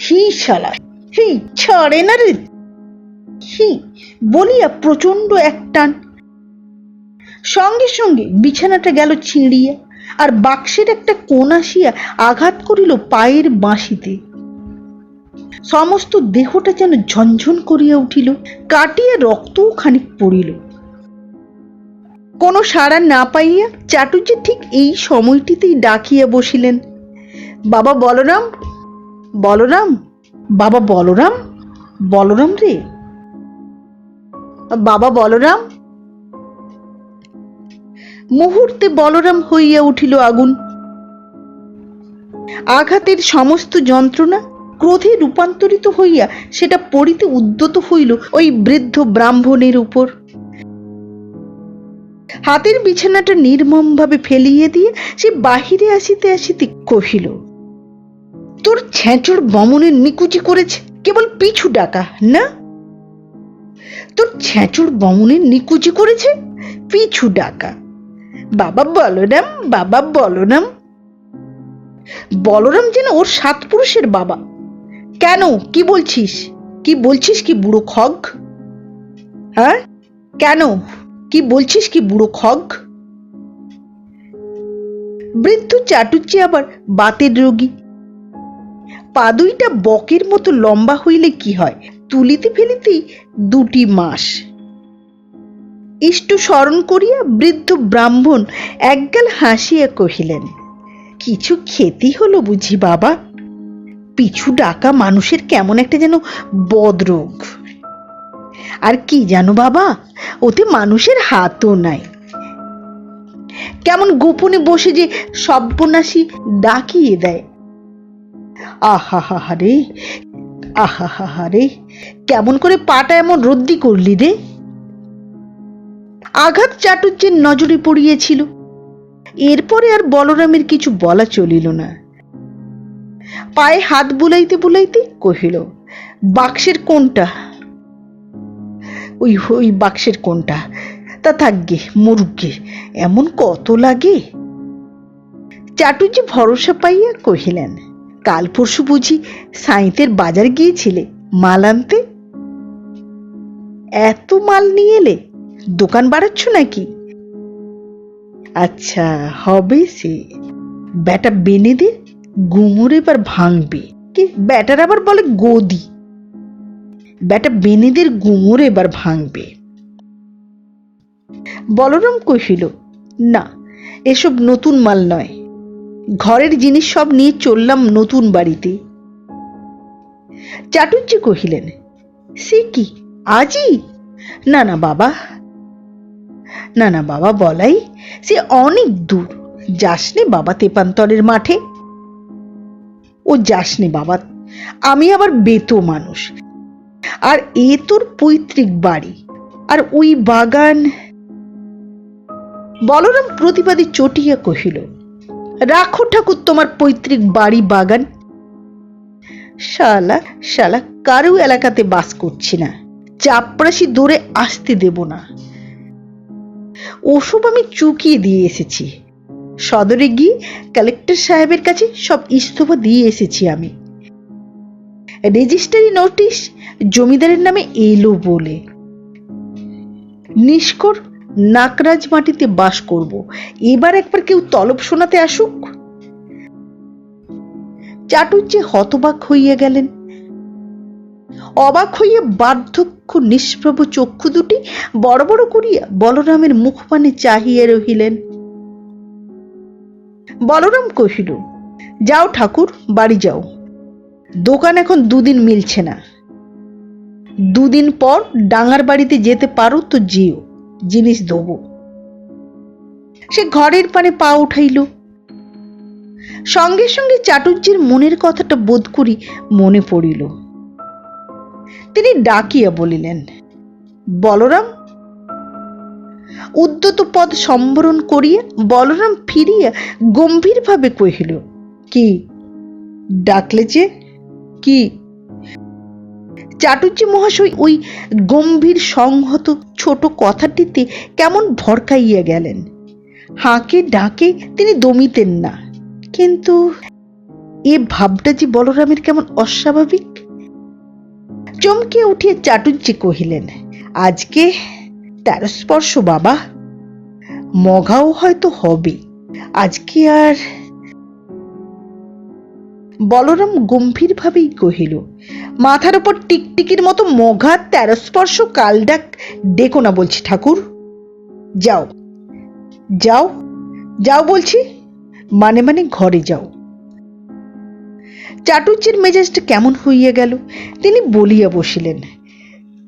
হি শালা, হি ছাড়ে না রে, হি বলিয়া প্রচন্ড এক টান। সঙ্গে সঙ্গে বিছানাটা গেল ছিঁড়িয়া, আর বাক্সের একটা কোণ আসিয়া আঘাত করিল পায়ের বাঁশিতে। সমস্ত দেহটা যেন ঝনঝন করিয়া উঠিল, কাটিয়া রক্তও খানিক পড়িল। কোনো সাড়া না পাইয়া চাটুর্যে ঠিক এই সময়টিতেই ডাকিয়া বসিলেন, বাবা বলরাম, বলরাম, বাবা বলরাম, বলরাম রে, বাবা বলরাম। মুহূর্তে বলরাম হইয়া উঠিল আগুন। আঘাতের সমস্ত যন্ত্রণা ক্রোধে রূপান্তরিত হইয়া সেটা পড়িতে উদ্যত হইল ওই বৃদ্ধ ব্রাহ্মণের উপর। হাতের বিছানাটা নির্মমভাবে ফেলিয়ে দিয়ে সে বাহিরে আসিতে আসিতে কহিল, তোর ছেঁচড় বমনের নিকুচি করেছে কেবল পিছু ডাকা না? তোর ছেঁচড় বমনের নিকুচি করেছে পিছু ডাকা। বাবা বলরাম, বাবা বলরাম। বলরাম যেন ওর সাত পুরুষের বাবা। কেন, কি বলছিস? কি বলছিস কি বুড়ো খগ? হ্যাঁ, কেন কি বলছিস কি বুড়ো খগ? বৃদ্ধ চাটুর্যে আবার বাতের রোগী। পা দুইটা বকের মতো লম্বা হইলে কি হয়, তুলিতে ফেলিতেই 2 মাস। ইষ্ট স্মরণ করিয়া বৃদ্ধ ব্রাহ্মণ একগাল হাসিয়া কহিলেন, কিছু খেতে হলো বুঝি বাবা? পিছু ডাকা মানুষের কেমন একটা যেন বদরোগ। আর কি জানো বাবা, ওতে মানুষের হাতও নাই। কেমন গোপনে বসে যে সর্বনাশী ডাকিয়ে দেয়। আহা হা রে, আহা হা রে, কেমন করে পাটা এমন রদ্দি করলি রে? আঘাত চাটুর্যের নজরে পড়িয়েছিল। এরপরে আর বলরামের কিছু বলা চলিল না। পায়ে হাত বুলাইতে বুলাইতে কহিল, বাক্সের কোনটা? ওই ওই বাক্সের কোনটা? তা থাকবে, মুরুগে এমন কত লাগে। চাটুর্যে ভরসা পাইয়া কহিলেন, কাল পরশু বুঝি সাঁইতের বাজার গিয়েছিলে মাল আনতে? এত মাল নিয়ে এলে? দোকান বাড়াচ্ছ নাকি? আচ্ছা, হবে সে। বেটা বেনেদের গুমর এবার ভাঙবে। কি বেটার আবার বলে গদি। বেটা বেনেদের গুমর এবার ভাঙবে। বলরাম কহিল, না, এসব নতুন মাল নয়, ঘরের জিনিস সব নিয়ে চললাম নতুন বাড়িতে। চাটুজ্জে কহিলেন, সে কি আজই? না না বাবা, না না বাবা বলাই, সে অনেক দূর। যাসনে বাবা তেপান্তরের মাঠে? ও যাসনে বাবা, আমি আবার বেতো মানুষ, আর এ তোর পৈতৃক বাড়ি, আর ওই বাগান। বলরাম প্রতিবাদী চটিয়া কহিল, রাখো ঠাকুর তোমার পৈতৃক বাড়ি বাগান। শালা শালা কারো এলাকাতে বাস করছি না, চাপরাশি দৌড়ে আসতে দেব না। ওসব আমি চুকিয়ে দিয়ে এসেছি, সদরে গিয়ে কালেক্টর সাহেবের কাছে সব ইস্তফা দিয়ে এসেছি আমি। রেজিস্ট্রারি নোটিশ জমিদারের নামে এলো বলে। নিষ্কর নাকরাজ মাটিতে বাস করব, এবার একবার কেউ তলব শোনাতে আসুক। চাটুজ্জে হতবাক হইয়া গেলেন। অবাক হইয়া বার্ধক্য নিষ্প্রভ চক্ষু দুটি বড় বড় করিয়া বলরামের মুখপানে চাহিয়া রহিলেন। বলরাম কহিল, যাও ঠাকুর, বাড়ি যাও। দোকান এখন দুদিন মিলছে না, দুদিন পর ডাঙার বাড়িতে যেতে পারো তো যেও, জিনিস দেবো। সে ঘরের পানে পা উঠাইল। সঙ্গে সঙ্গে চাটুজ্জের মনের কথাটা বোধ করি মনে পড়িল। তিনি ডাকিয়া বলিলেন, বলরাম। উদ্যত পদ সম্বরণ করিয়া বলরাম ফিরিয়া গম্ভীরভাবে কহিল, কি ডাকলে যে? কি? চাটুজ্জে মহাশয় ওই গম্ভীর সংহত ছোট কথাটিতে কেমন ভরকাইয়া গেলেন। হাঁকে ডাকে তিনি দমিতেন না, কিন্তু এ ভাবটা যে বলরামের কেমন অস্বাভাবিক। চমকে উঠিয়া চাটুজ্জে কহিলেন, আজকে 13 স্পর্শ বাবা, মঘাও হয়তো হবে আজকে। আর বলরাম গম্ভীর ভাবেই কহিল, মাথার উপর টিকটিকির মতো মঘা 13 স্পর্শ কাল ডাক ডেকো না বলছি ঠাকুর। যাও যাও যাও বলছি, মানে মানে ঘরে যাও। চাটুজ্জের মেজাজটা কেমন হইয়া গেল। তিনি বলিয়া বসিলেন,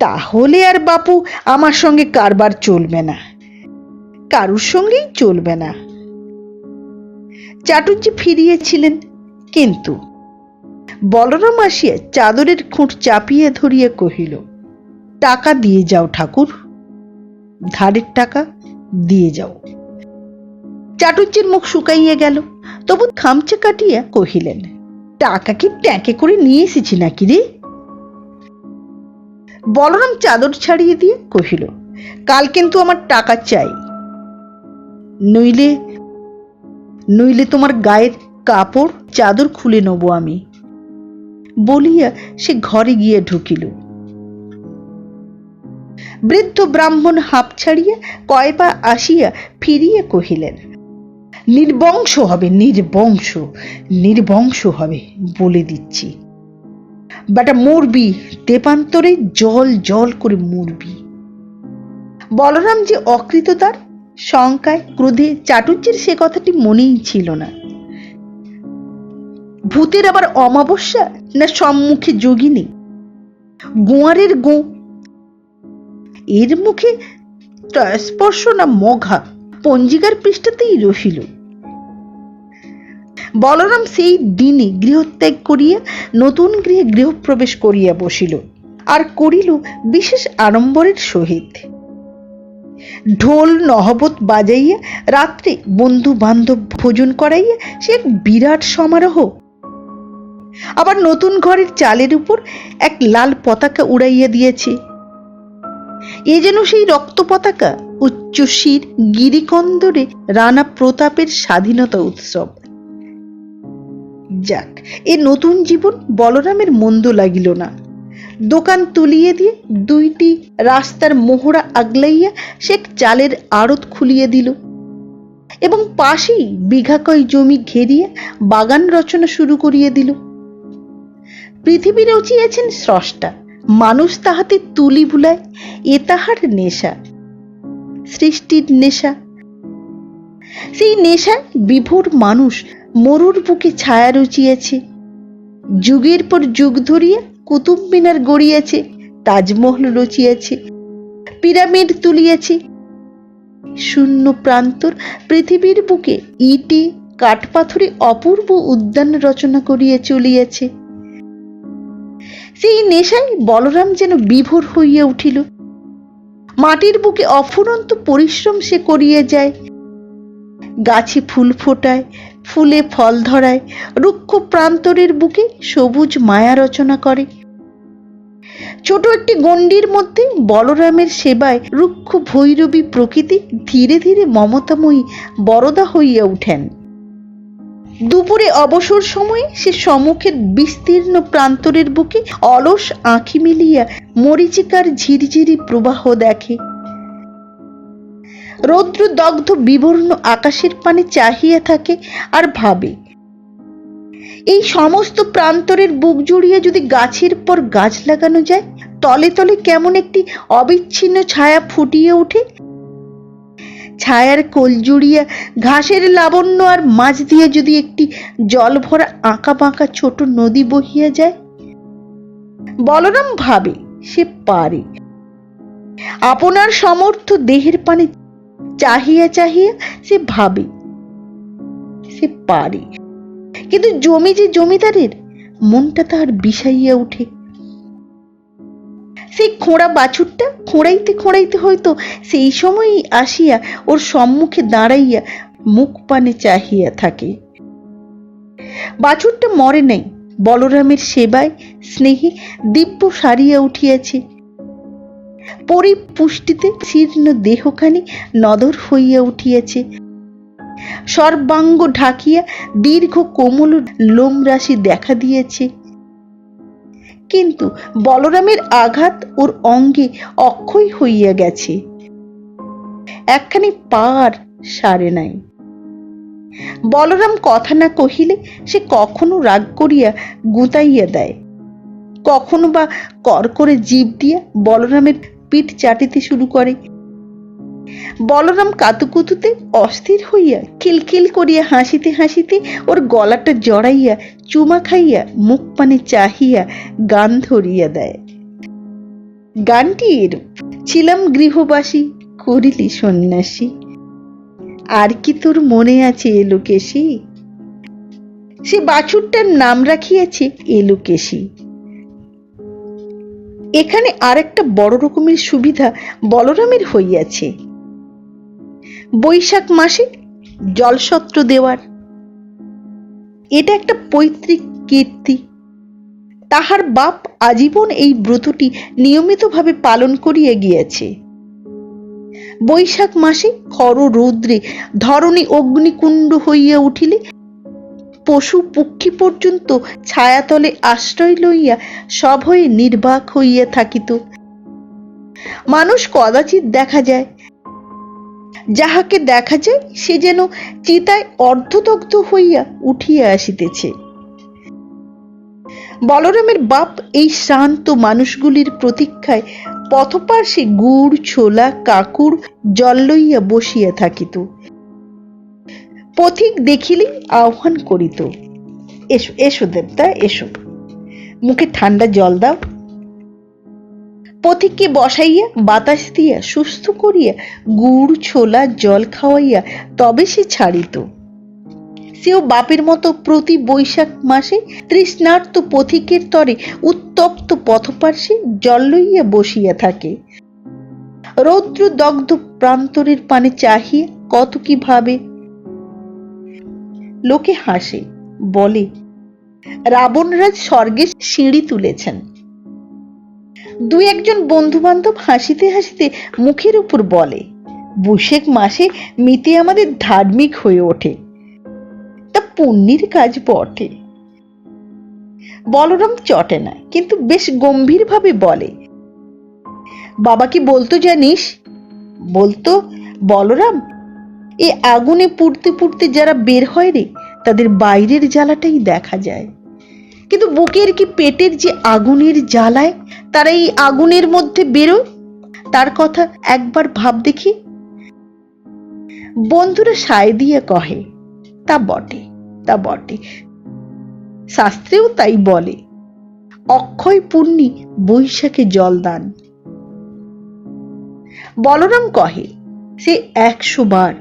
তাহলে আর বাপু আমার সঙ্গে কারবার চলবে না, কারুর সঙ্গেই চলবে না। চাটুজ্জে ফিরিয়েছিলেন, কিন্তু বলরাম আসিয়া চাদরের খুঁট চাপিয়া ধরিয়া কহিল, টাকা দিয়ে যাও ঠাকুর, ধারের টাকা দিয়ে যাও। চাটুজ্জের মুখ শুকাইয়া গেল, তবু খামচে কাটিয়া কহিলেন, টাকা কি ট্যাঁকে করে নিয়ে এসেছি নাকি রে? বলরাম চাদর ছাড়িয়ে দিয়ে কহিল, কাল কিন্তু আমার টাকা চাই, নইলে নইলে তোমার গায়ের কাপড় চাদর খুলে নেব আমি। বলিয়া সে ঘরে গিয়ে ঢুকিল। বৃদ্ধ ব্রাহ্মণ হাঁপ ছাড়িয়া কয় পা আসিয়া ফিরিয়া কহিলেন, নির্বংশ হবে, নির্বংশ নির্বংশ হবে বলে দিচ্ছি। বেটা মরবি, তেপান্তরে জল জল করে মরবি। বলরাম যে অকৃতদার, শঙ্কায় ক্রোধে চাটুজ্জের সে কথাটি মনেই ছিল না। ভূতের আবার অমাবস্যা না সম্মুখে যোগিনী, গোয়ারের গো, এর মুখে স্পর্শ না মঘা পঞ্জিকার পৃষ্ঠাতেই রহিল। বলরাম সেই দিনে গৃহত্যাগ করিয়া নতুন গৃহে গৃহপ্রবেশ করিয়া বসিল, আর করিল বিশেষ আড়ম্বরের সহিত। ঢোল নহবত বাজাইয়া রাত্রে বন্ধু বান্ধব ভোজন করাইয়া সে এক বিরাট সমারোহ। আবার নতুন ঘরের চালের উপর এক লাল পতাকা উড়াইয়া দিয়েছে। এ যেন সেই রক্ত পতাকা উচ্চশির গিরিকন্দরে রানা প্রতাপের স্বাধীনতা উৎসব। যাক, এ নতুন জীবন বলরামের মন্দ লাগিল না। দোকান তুলিয়ে দিয়ে দুইটি রাস্তার মোহরা আগলাইয়া সে চালের আড়ত খুলিয়ে দিল, এবং পাশেই বিঘা কয় জমি ঘেরিয়া বাগান রচনা শুরু করিয়ে দিল। পৃথিবী রচিয়েছেন স্রষ্টা, মানুষ তাহাতে তুলি বুলায়, এ তাহার নেশা, সৃষ্টির নেশা। সেই নেশায় বিভোর মানুষ মরুর বুকে ছায়া রচিয়েছে, যুগের পর যুগ ধরিয়া কুতুব মিনার গড়িয়েছে, তাজমহল রচিয়েছে, পিরামিড তুলিয়েছে। শূন্য প্রান্তর পৃথিবীর বুকে ইটে কাঠপাথরে অপূর্ব উদ্যান রচনা করিয়া চলিয়াছে। সেই নেশায় বলরাম যেন বিভোর হইয়া উঠিল। মাটির বুকে অফুরন্ত পরিশ্রম সে করিয়া যায়, গাছে ফুল ফোটায়, ফুলে ফল ধরায়, রুক্ষ প্রান্তরের বুকে সবুজ মায়া রচনা করে। ছোট একটি গণ্ডির মধ্যে বলরামের সেবায় রুক্ষ ভৈরবী প্রকৃতি ধীরে ধীরে মমতাময়ী বরদা হইয়া উঠেন। দুপুরে অবসর সময়ে সে সম্মুখের বিস্তীর্ণ প্রান্তরের বুকে অলস আঁখি মিলিয়া মরীচিকার ঝিরঝিরি প্রবাহ দেখে। রৌদ্র দগ্ধ বিবর্ণ আকাশের পানে চাহিয়া থাকে আর ভাবে, এই সমস্ত প্রান্তরের বুক জুড়িয়ে যদি গাছের পর গাছ লাগানো যায়, তলে তলে কেমন একটি অবিচ্ছিন্ন ছায়া ফুটিয়ে ওঠে। ছায়ার কোল জুড়িয়া ঘাসের লাবণ্য আর মাঝ দিয়ে যদি একটি জল ভরা আঁকা বাঁকা ছোট নদী বহিয়া যায়। বলরাম ভাবে সে পারে। আপনার সমর্থ দেহের পানে চাহিয়া চাহিয়া সে ভাবে সে পারে, কিন্তু জমি যে জমিদারের, মনটা তাহার বিষাইয়া উঠে। সেই খোঁড়া বাছুরটা খোঁড়াইতে খোঁড়াইতে হয়তো সেই সময়ই আসিয়া ওর সম্মুখে দাঁড়াইয়া মুখ পানে চাহিয়া থাকে। বাছুরটা মরে নাই, বলরামের সেবায় স্নেহে দিব্য সারিয়া উঠিয়াছে। পরিপুষ্টিতে শীর্ণ দেহখানি নদর হইয়া উঠিয়াছে। সর্বাঙ্গ ঢাকিয়া দীর্ঘ কোমল লোম রাশি দেখা দিয়েছে। কিন্তু বলরামের আঘাত ওর অঙ্গে অক্ষয় হইয়া গেছে, একখানি পার সারে নাই। বলরাম কথা না কহিলে সে কখনো রাগ করিয়া গুতাইয়া দেয়, কখনো বা কর করে জিভ দিয়া বলরামের পিঠ চাটিতে শুরু করে। বলরাম কাতুকুতুতে অস্থির হইয়া খিলখিল করিয়া হাসিতে হাসিতে ওর গলাটা জড়াইয়া চুমা খাইয়া মুখ পানে চাহিয়া গান ধরিয়া দেয়। গানটি এরূপ, ছিলাম গৃহবাসী করিলি সন্ন্যাসী, আর কি তোর মনে আছে এলোকেশী। সে বাছুরটার নাম রাখিয়াছে এলোকেশী। এখানে আর একটা বড় রকমের সুবিধা বলরামের হইয়াছে। বৈশাখ মাসে জলসত্র দেওয়ার এটা একটা পৈতৃক কীর্তি। তাহার বাপ আজীবন এই ব্রতটি নিয়মিতভাবে পালন করিয়া গিয়াছে। বৈশাখ মাসে খর রৌদ্রে ধরণী অগ্নিকুণ্ড হইয়া উঠিলে পশু পক্ষী পর্যন্ত ছায়াতলে আশ্রয় লইয়া সভয়ে নির্বাক হইয়া থাকিত। মানুষ কদাচিৎ দেখা যায়, যাহাকে দেখা যায় সে যেন চিতায় অর্ধদগ্ধ হইয়া উঠিয়া আসিতেছে। বলরামের বাপ এই শ্রান্ত মানুষগুলির প্রতীক্ষায় পথপার্শ্বে গুড় ছোলা কাকুর জল লইয়া বসিয়া থাকিত। পথিক দেখিলেই আহ্বান করিত, এসো এসো দেবতা এসো, মুখে ঠান্ডা জল দাও। পথিককে বসাইয়া বাতাস দিয়া সুস্থ করিয়া গুড় ছোলা জল খাওয়াইয়া তবে সে ছাড়িত। সেও বাপের মতো প্রতি বৈশাখ মাসে তৃষ্ণার্ত পথিকের তরে উত্তপ্ত পথপার্শ্বে জল লইয়া বসিয়া থাকে। রৌদ্র দগ্ধ প্রান্তরের পানে চাহিয়া কত কি ভাবে। লোকে হাসে, বলে রাবণরাজ স্বর্গে সিঁড়ি তুলেছেন। দু একজন বন্ধু বান্ধব হাসিতে হাসিতে মুখের উপর বলে, বৈশাখ মাসে মিতে আমাদের ধার্মিক হয়ে ওঠে, তা পুণ্যের কাজ বটে। বলরাম চটে না, কিন্তু বেশ গম্ভীর ভাবে বলে, বাবা কি বলতো জানিস? বলতো, বলরাম, এ আগুনে পুড়তে পুড়তে যারা বের হয় রে, তাদের বাইরের জ্বালাটাই দেখা যায়, কিন্তু বুকের কি পেটের যে আগুনের জ্বালায় তারা এই আগুনের মধ্যে বেরোয়, তার কথা একবার ভাব দেখি। বন্ধুরা সায় দিয়ে কহে, তা বটে, তা বটে, শাস্ত্রেও তাই বলে, অক্ষয় পুণ্যি বৈশাখে জলদান। বলরাম কহে, সে 100 বার,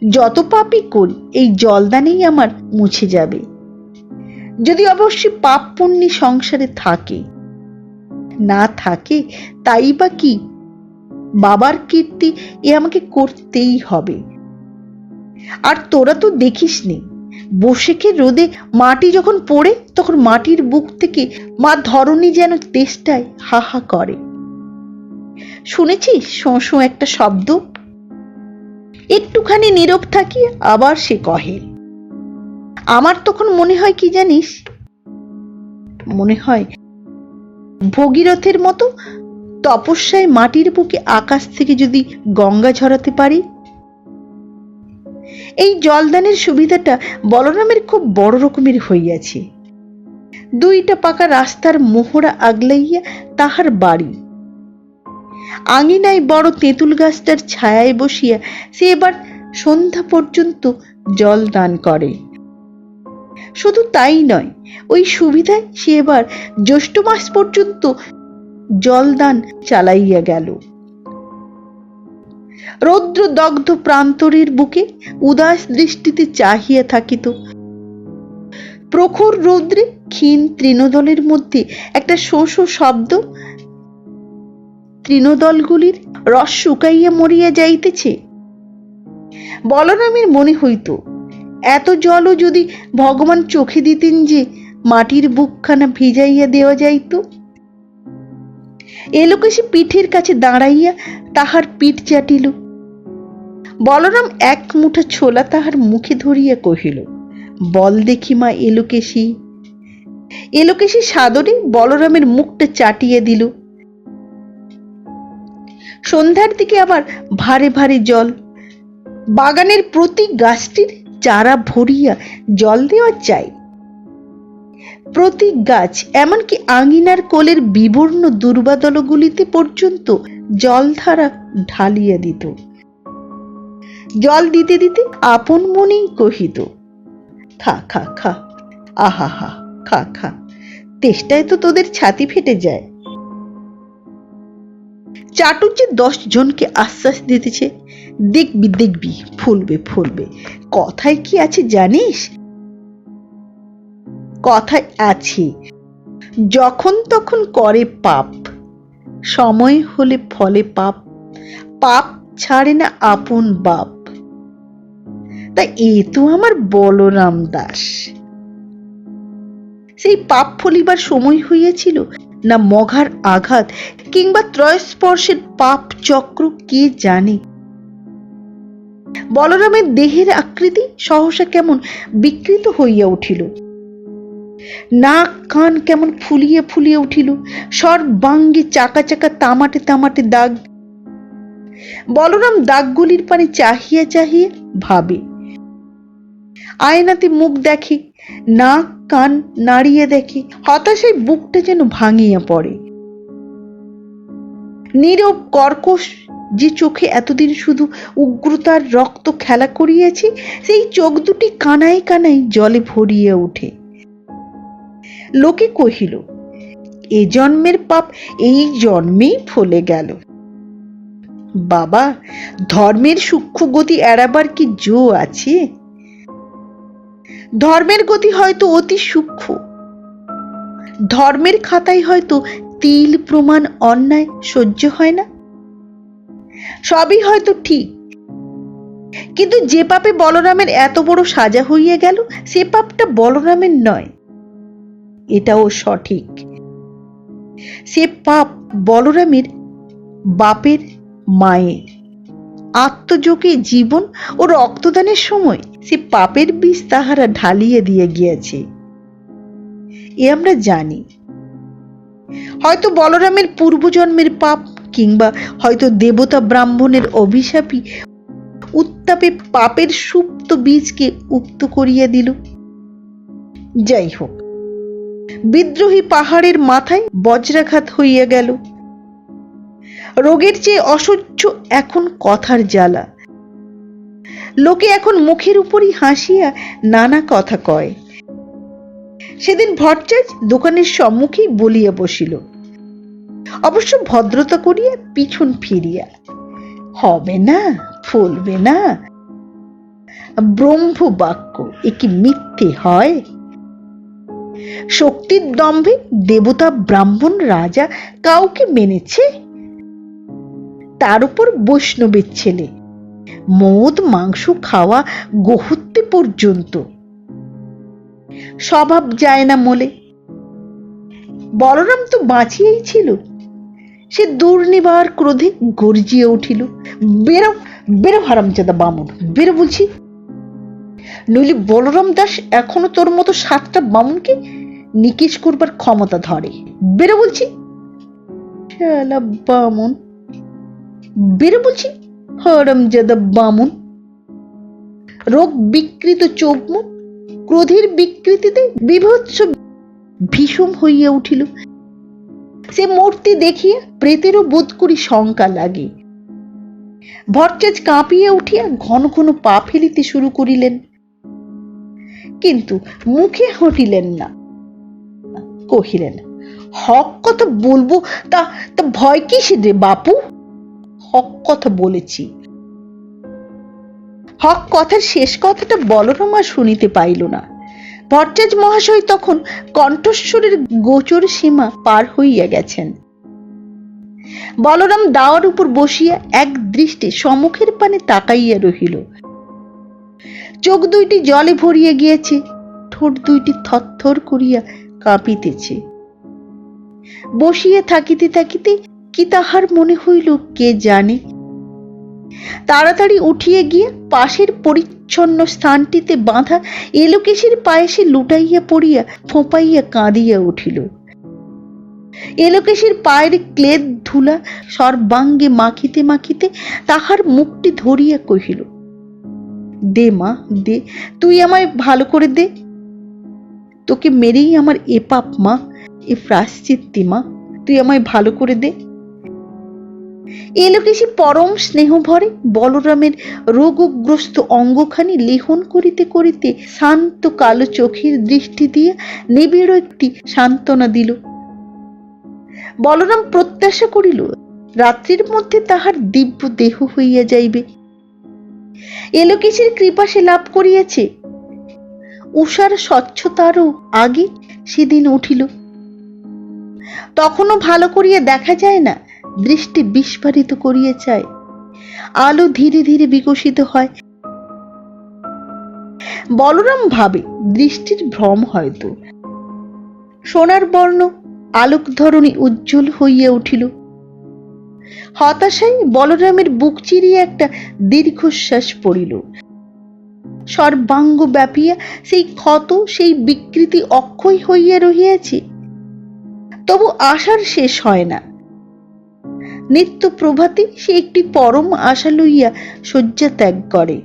যত পাপই করি এই জলদানেই আমার মুছে যাবে, যদি অবশ্যই পাপ পুণ্যি সংসারে থাকে, না থাকে তাই বা কি, বাবার কীর্তি এ আমাকে করতেই হবে। আর তোরা তো দেখিস নি, বসেকে রোদে মাটি যখন পড়ে তখন মাটির বুক থেকে মা ধরণী যেন তেষ্টায় হা হা করে। শুনেছিস শোঁ শোঁ একটা শব্দ? একটুখানি নীরব থাকি, আবার সে কহে। আমার তখন মনে হয় কি জানিস, মনে হয় ভগীরথের মতো তপস্যায় মাটির বুকে আকাশ থেকে যদি গঙ্গা ঝরাতে পারি। এই জলদানের সুবিধাটা বলরামের খুব বড় রকমের হইয়াছে। 2টা পাকা রাস্তার মোহরা আগলাইয়া তাহার বাড়ি। আঙিনায় বড় তেঁতুল গাছটার ছায়ায় বসিয়া সে এবার সন্ধ্যা পর্যন্ত জল দান করে। শুধু তাই নয়, ওই সুবিধায় সে এবার জ্যৈষ্ঠ মাস পর্যন্ত জলদান চালাইয়া গেল। রৌদ্র দগ্ধ প্রান্তরের বুকে উদাস দৃষ্টিতে চাহিয়া থাকিত। প্রখর রৌদ্রে ক্ষীণ তৃণদলের মধ্যে একটা শোঁ শোঁ শব্দ, তৃণদলগুলির রস শুকাইয়া মরিয়া যাইতেছে। বলরামের মনে হইত, এত জলও যদি ভগবান চোখে দিতেন যে মাটির বুকখানা ভিজাইয়া দেওয়া যাইত। এলোকে পিঠের কাছে দাঁড়াইয়া তাহার পিঠ চাটিল। বলরাম 1 মুঠা ছোলা তাহার মুখে ধরিয়া কহিল, বল দেখি মা এলোকেশী। এলোকেশী সাদরে বলরামের মুখটা চাটিয়ে দিল। সন্ধ্যার দিকে আবার ভারে ভারে জল। বাগানের প্রতি গাছটির চারা ভরিয়া জল দেওয়া চাই। প্রতি গাছ, এমনকি আঙিনার কোলের বিবর্ণ দুর্বাদলগুলিতে পর্যন্ত জলধারা ঢালিয়া দিত। জল দিতে দিতে আপন মনেই কহিত, খা খা খা, আহা হা, খা খা, তেষ্টায় তো তোদের ছাতি ফেটে যায়। চাটুজ্জে 10 জনকে আশ্বাস দিতেছে, দেখবি দেখবি, ফুলবে ফুলবে। কথায় কি আছে জানিস? কথায় আছে, যখন তখন করে পাপ, সময় হলে ফলে পাপ, পাপ ছাড়ে না আপন বাপ। তা এ তো আমার বলরাম দাস। সেই পাপ ফলিবার সময় হইয়াছিল না মঘার আঘাত কিংবা ত্রয়স্পর্শের পাপ চক্র কে জানে। বলরামের দেহের আকৃতি সহসা কেমন বিকৃত হইয়া উঠিল। নাক কান কেমন ফুলিয়ে ফুলিয়ে উঠিল, সর্বাঙ্গে চাকা চাকা তামাটে তামাটে দাগ। বলরাম দাগগুলির পানে চাহিয়া চাহিয়া ভাবে, আয়নাতে মুখ দেখে, নাক কান নাড়িয়ে দেখে, হতাশায় বুকটা যেন ভাঙিয়া পড়ে। নীরব কর্কশ যে চোখে এতদিন শুধু উগ্রতার রক্ত খেলা করিয়াছে, সেই চোখ দুটি কানায় কানায় জলে ভরিয়া উঠে। লোকে কহিল, এ জন্মের পাপ এই জন্মেই ফলে গেল। বাবা, ধর্মের সূক্ষ্ম গতি এড়াবার কি জো আছে? ধর্মের গতি হয়তো অতি সূক্ষ্ম, ধর্মের খাতায় হয়তো তিল প্রমাণ অন্যায় সহ্য হয় না, সবই হয়তো ঠিক, কিন্তু যে পাপে বলরামের এত বড় সাজা হইয়া গেল, সে পাপটা বলরামের নয়, এটাও সঠিক। সে পাপ বলরামের বাপের মায়ের। আত্মযোগে জীবন ও রক্তদানের সময় সে পাপের বীজ তাহারা ঢালিয়ে দিয়ে গিয়েছে, এ আমরা জানি। হয়তো বলরামের পূর্বজন্মের পাপ, কিংবা হয়তো দেবতা ব্রাহ্মণের অভিশাপী উত্তাপে পাপের সুপ্ত বীজকে উক্ত করিয়া দিল। যাই হোক, বিদ্রোহী পাহাড়ের মাথায় বজ্রাঘাত হইয়া গেল। রোগের চেয়ে অসহ্য এখন কথার জ্বালা। লোকে এখন মুখের উপরই হাসিয়া নানা কথা কয়। সেদিন ভট্টাচ দোকানের সম্মুখেই বলিয়া বসিল, অবশ্য ভদ্রতা করিয়া পিছন ফিরিয়া, হবে না, ফলবে না, ব্রহ্ম বাক্য এ কি মিথ্যে হয়? শক্তির দম্ভে দেবতা, ব্রাহ্মণ, রাজা কাউকে মেনেছে? তার উপর বৈষ্ণবের ছেলে, মদ মাংস খাওয়া গোহত্যে পর্যন্ত। স্বভাব যায় না মলে। বলরাম তো বাঁচিয়েই ছিল। সে দুর্নিবার ক্রোধে গর্জিয়ে উঠিল, বেরো বেরো হারামজাদা বামুন, বেরো বলছি, নইলে বলরাম দাস এখনো তোর মতো 7টা বামুনকে নিকেশ করবার ক্ষমতা ধরে। বেরো বলছি, শালা বামুন, বেরো বলছি, হারামজাদা বামুন। রোগ বিকৃত চোখ মুখ ক্রোধের বিকৃতিতে বিভৎস ভীষণ হইয়া উঠিল। সে মূর্তি দেখিয়া প্রেতেরও বোধ করি শঙ্কা লাগে। ভট্টাচ কাঁপিয়া উঠিয়া ঘন ঘন পা ফেলিতে শুরু করিলেন, কিন্তু মুখে হটিলেন না। কহিলেন, হক কথা বলবো তা তা ভয় কিসের রে বাপু? হক কথা বলেছি। হক কথার শেষ কথাটা বলরাম আর শুনিতে পাইল না। ভট্টাচ মহাশয় তখন কণ্ঠস্বরের গোচর সীমা পার হইয়া গেছেন। বলরাম দাওয়ার উপর বসিয়া এক দৃষ্টে সম্মুখের পানে তাকাইয়া রহিল। চোখ দুইটি জলে ভরিয়া গিয়েছে, ঠোঁট দুইটি থরথর করিয়া কাঁপিতেছে। বসিয়া থাকিতে থাকিতে কি তাহার মনে হইল কে জানে। তাড়াতাড়ি উঠিয়া গিয়া পাশের পরিচ্ছন্ন স্থানটিতে বাঁধা এলোকেশের পায়ে সে লুটাইয়া পড়িয়া ফোঁপাইয়া কাঁদিয়া উঠিল। এলোকেশের পায়ের ক্লেদ ধুলা সর্বাঙ্গে মাখিতে মাখিতে তাহার মুখটি ধরিয়া কহিল, দে মা দে, তুই আমায় ভালো করে দে, তোকে মেরেই আমার এ পাপ মা, এ প্রায়শ্চিত্তি মা, তুই আমায় ভালো করে দে। এলোকেশী পরম স্নেহ ভরে বলরামের রোগগ্রস্ত অঙ্গখানি লেহন করিতে করিতে শান্ত কালো চোখের দৃষ্টি দিয়া নিবিড় একটি সান্ত্বনা দিল। বলরাম প্রত্যাশা করিল রাত্রির মধ্যে তাহার দিব্য দেহ হইয়া যাইবে। এলোকেশের কৃপা সে লাভ করিয়াছে। উষার স্বচ্ছতারও আগে সেদিন উঠিল। তখনও ভালো করিয়া দেখা যায় না, দৃষ্টি বিস্ফারিত করিয়া চায়। আলো ধীরে ধীরে বিকশিত হয়। বলরাম ভাবে দৃষ্টির ভ্রম হয়তো। সোনার বর্ণ আলোক ধরণী উজ্জ্বল হইয়া উঠিল। হতাশায় বলরামের বুক চিরিয়া একটা দীর্ঘশ্বাস পড়িল। সর্বাঙ্গ ব্যাপিয়া সেই ক্ষত, সেই বিকৃতি অক্ষয় হইয়া রহিয়াছে। তবু আশার শেষ হয় না। নিত্য প্রভাতে সে একটি পরম আশা লইয়া শয্যা ত্যাগ করে।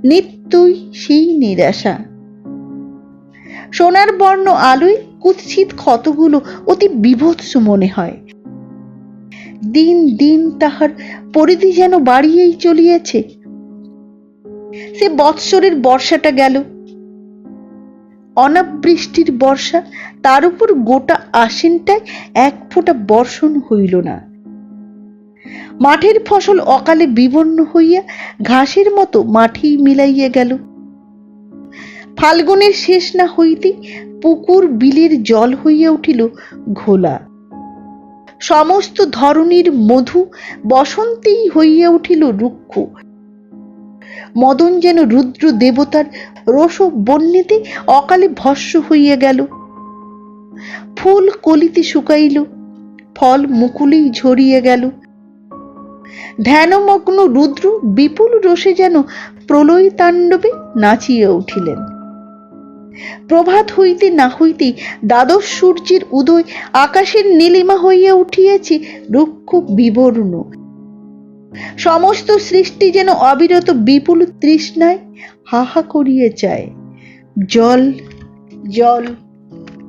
নিত্যই সেই নিরাশা। সোনার বর্ণ আলোয় কুৎসিত ক্ষতগুলো অতি বিভৎস মনে হয়। দিন দিন তাহার পরিধি যেন বাড়িয়েই চলিয়াছে। সে বৎসরের বর্ষাটা গেল, অনাবৃষ্টির বর্ষা, তার উপর গোটা আশ্বিনটায় এক ফোঁটা বর্ষণ হইল না। মাঠের ফসল অকালে বিবর্ণ হইয়া ঘাসের মতো মাঠেই মিলাইয়া গেল। ফাল্গুনের শেষ না হইতে পুকুর বিলের জল হইয়া উঠিল ঘোলা। সমস্ত ধরনীর মধু বসন্তেই হইয়া উঠিল রুক্ষ। মদন যেন রুদ্র দেবতার রোষ বন্যেতে অকালে ভস্ম হইয়া গেল। ফুল কলিতে শুকাইল, ফল মুকুলেই ঝরিয়া গেল। ধ্যানমগ্ন রুদ্র বিপুল রোষে যেন প্রলয় তাণ্ডবে নাচিয়া উঠিলেন। প্রভাত হইতে না হইতেই দ্বাদশ সূর্যের উদয় আকাশের নীলিমা হইয়া উঠিয়াছে রুক্ষ বিবর্ণ। সমস্ত সৃষ্টি যেন অবিরত বিপুল তৃষ্ণায় হাহা করিয়া চায়, জল জল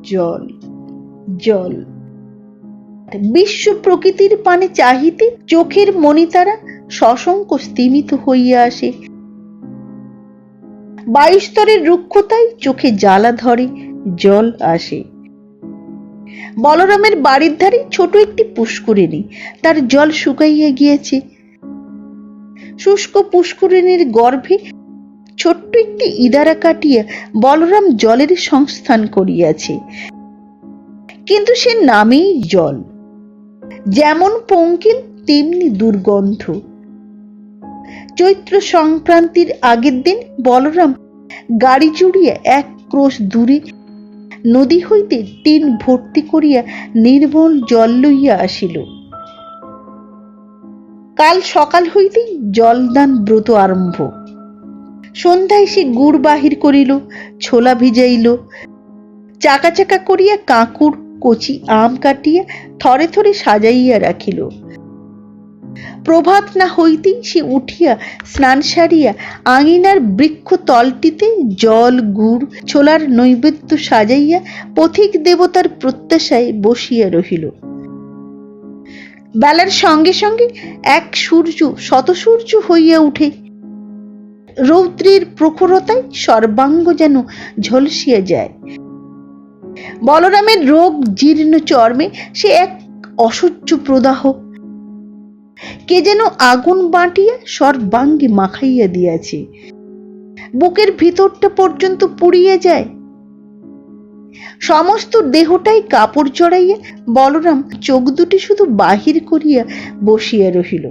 জল জল। বিশ্ব প্রকৃতির পানে চাহিতে চোখের মণিতারা সশঙ্ক স্তিমিত হইয়া আসে। বায়ুস্তরের রুক্ষতায় চোখে জ্বালা ধরে, জল আসে। বলরামের বাড়ির ধারে ছোট একটি পুষ্করিণী, তার জল শুকাইয়া গিয়েছে। শুষ্ক পুষ্করিণীর গর্ভে ছোট্ট একটি ইদারা কাটিয়া বলরাম জলের সংস্থান করিয়াছে, কিন্তু সে নামেই জল, যেমন পঙ্কিল তেমনি দুর্গন্ধ। চৈত্র সংক্রান্তির আগের দিন বলরাম গাড়ি চড়িয়া এক ক্রোশ দূরে নদী হইতে টিন ভর্তি করিয়া নির্মল জল লইয়া আসিল। কাল সকাল হইতেই জলদান ব্রত আরম্ভ। সন্ধ্যায় সে গুড় বাহির করিল, ছোলা ভিজাইল, চাকা চাকা করিয়া কাঁকুর কচি আম কাটিয়া থরে থরে সাজাইয়া রাখিল। প্রভাত না হইতেই সে উঠিয়া স্নান সারিয়া আঙিনার বৃক্ষ তলটিতে জল গুড় ছোলার নৈবেদ্য সাজাইয়া পথিক দেবতার প্রত্যাশায় বসিয়া রহিল। বেলার সঙ্গে সঙ্গে এক সূর্য শতসূর্য হইয়া উঠে। রৌদ্রের প্রখরতায় সর্বাঙ্গ যেন ঝলসিয়া যায়। বলরামের রোগ জীর্ণ চর্মে সে এক অসহ্য প্রদাহ, কে যেন আগুন বাটিয়া সর্বাঙ্গে মাখাইয়া দিয়াছে। বুকের ভিতরটা পর্যন্ত পুড়িয়া যায়। সমস্ত দেহটাই কাপড় জড়াইয়া বলরাম চোখ দুটি শুধু বাহির করিয়া বসিয়া রহিল।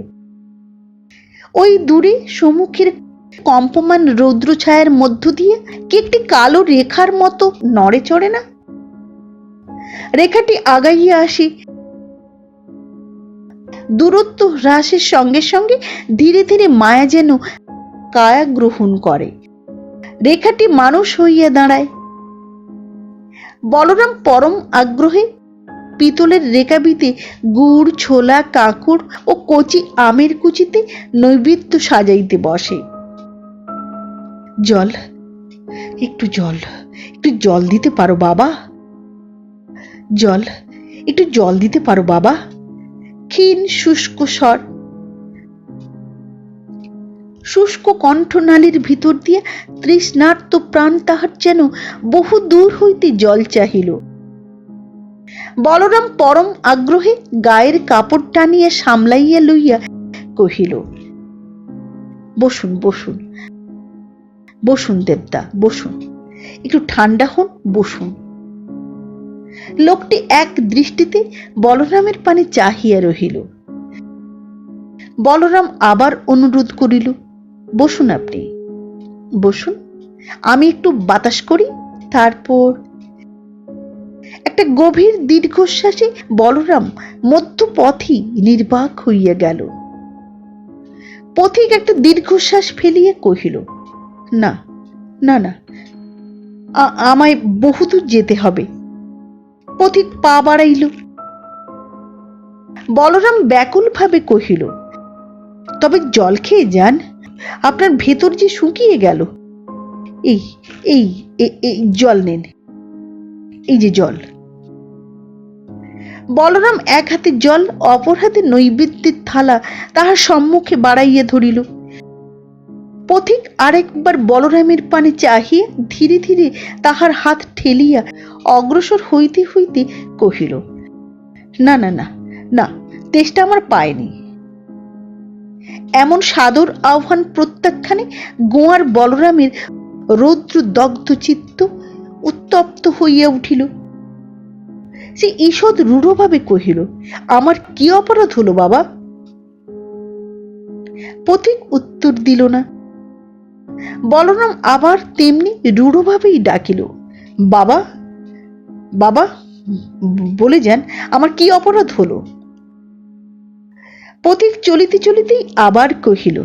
ওই দূরে সম্মুখের কম্পমান রৌদ্র ছায়ার মধ্য দিয়ে কি একটি কালো রেখার মতো নড়ে চড়ে না? রেখাটি আগাইয়া আসে। দূরত্ব হ্রাসের সঙ্গে সঙ্গে ধীরে ধীরে মায়া যেন কায়া গ্রহণ করে। রেখাটি মানুষ হইয়া দাঁড়ায়। বলরাম পরম আগ্রহে পিতলের রেকাবিতে গুড় ছোলা কাঁকুর ও কচি আমের কুচিতে নৈবেদ্য সাজাইতে বসে। জল, একটু জল, একটু জল দিতে পারো বাবা? জল, একটু জল দিতে পারো বাবা? ক্ষীণ শুষ্ক স্বর। শুষ্ক কণ্ঠনালীর ভিতর দিয়ে তৃষ্ণার্ত প্রাণ তাহার যেন বহু দূর হইতে জল চাহিল। বলরাম পরম আগ্রহে গায়ের কাপড় টানিয়া সামলাইয়া লইয়া কহিল, বসুন বসুন বসুন দেবদা, বসুন, একটু ঠান্ডা হন, বসুন। লোকটি এক দৃষ্টিতে বলরামের পানে চাহিয়া রহিল। বলরাম আবার অনুরোধ করিল, বসুন আপনি, বসুন, আমি একটু বাতাস করি। তারপর একটা গভীর দীর্ঘশ্বাসে বলরাম মধ্যপথই নির্বাক হইয়া গেল। পথিক একটা দীর্ঘশ্বাস ফেলিয়া কহিল, না না না, আমায় বহুদূর যেতে হবে। পথিক পা বাড়াইল। বলরাম ব্যাকুল ভাবে কহিল, তবে জল খেয়ে যান, আপনার ভেতর যে শুকিয়ে গেল। এই এই এই জল নেন, এই যে জল। বলরাম এক হাতে জল, অপর হাতে নৈবেদ্যের থালা তাহার সম্মুখে বাড়াইয়া ধরিল। পথিক আরেকবার বলরামের পানে চাহিয়া ধীরে ধীরে তাহার হাত ঠেলিয়া অগ্রসর হইতে হইতে কহিল, না না না না, তেষ্টা আমার পায়নি। এমন সাদর আহ্বান প্রত্যাখ্যানে গোয়ার বলরামের রৌদ্র দগ্ধ চিত্ত উত্তপ্ত হইয়া উঠিল। সে ঈষৎ রূঢ়ভাবে কহিল, আমার কি অপরাধ হলো বাবা? পথিক উত্তর দিল না। বলরাম আবার তেমনি রূঢ়ভাবেই ডাকিল, বাবা বাবা, বলে যান, আমার কি অপরাধ হলো? পথিক চলিতে চলিতেই আবার কহিল,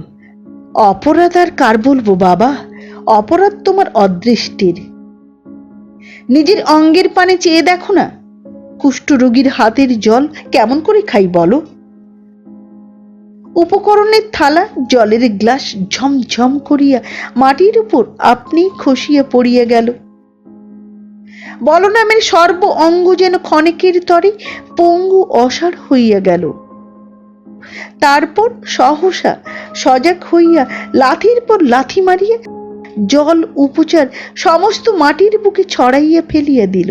অপরাধ আর কার বলবো বাবা, অপরাধ তোমার অদৃষ্টির। নিজের অঙ্গের পানে চেয়ে দেখো না, কুষ্ঠরোগীর হাতের জল কেমন করে খাই বলো? উপকরণের থালা জলের গ্লাস ঝমঝম করিয়া মাটির উপর আপনি খসিয়া পড়িয়া গেল। বলরামের সর্ব অঙ্গ যেন ক্ষণিকের তরে পঙ্গু অসাড় হইয়া গেল। তারপর সহসা সজাগ হইয়া লাথির পর লাথি মারিয়া জল উপচার সমস্ত মাটির বুকে ছড়াইয়া ফেলিয়া দিল।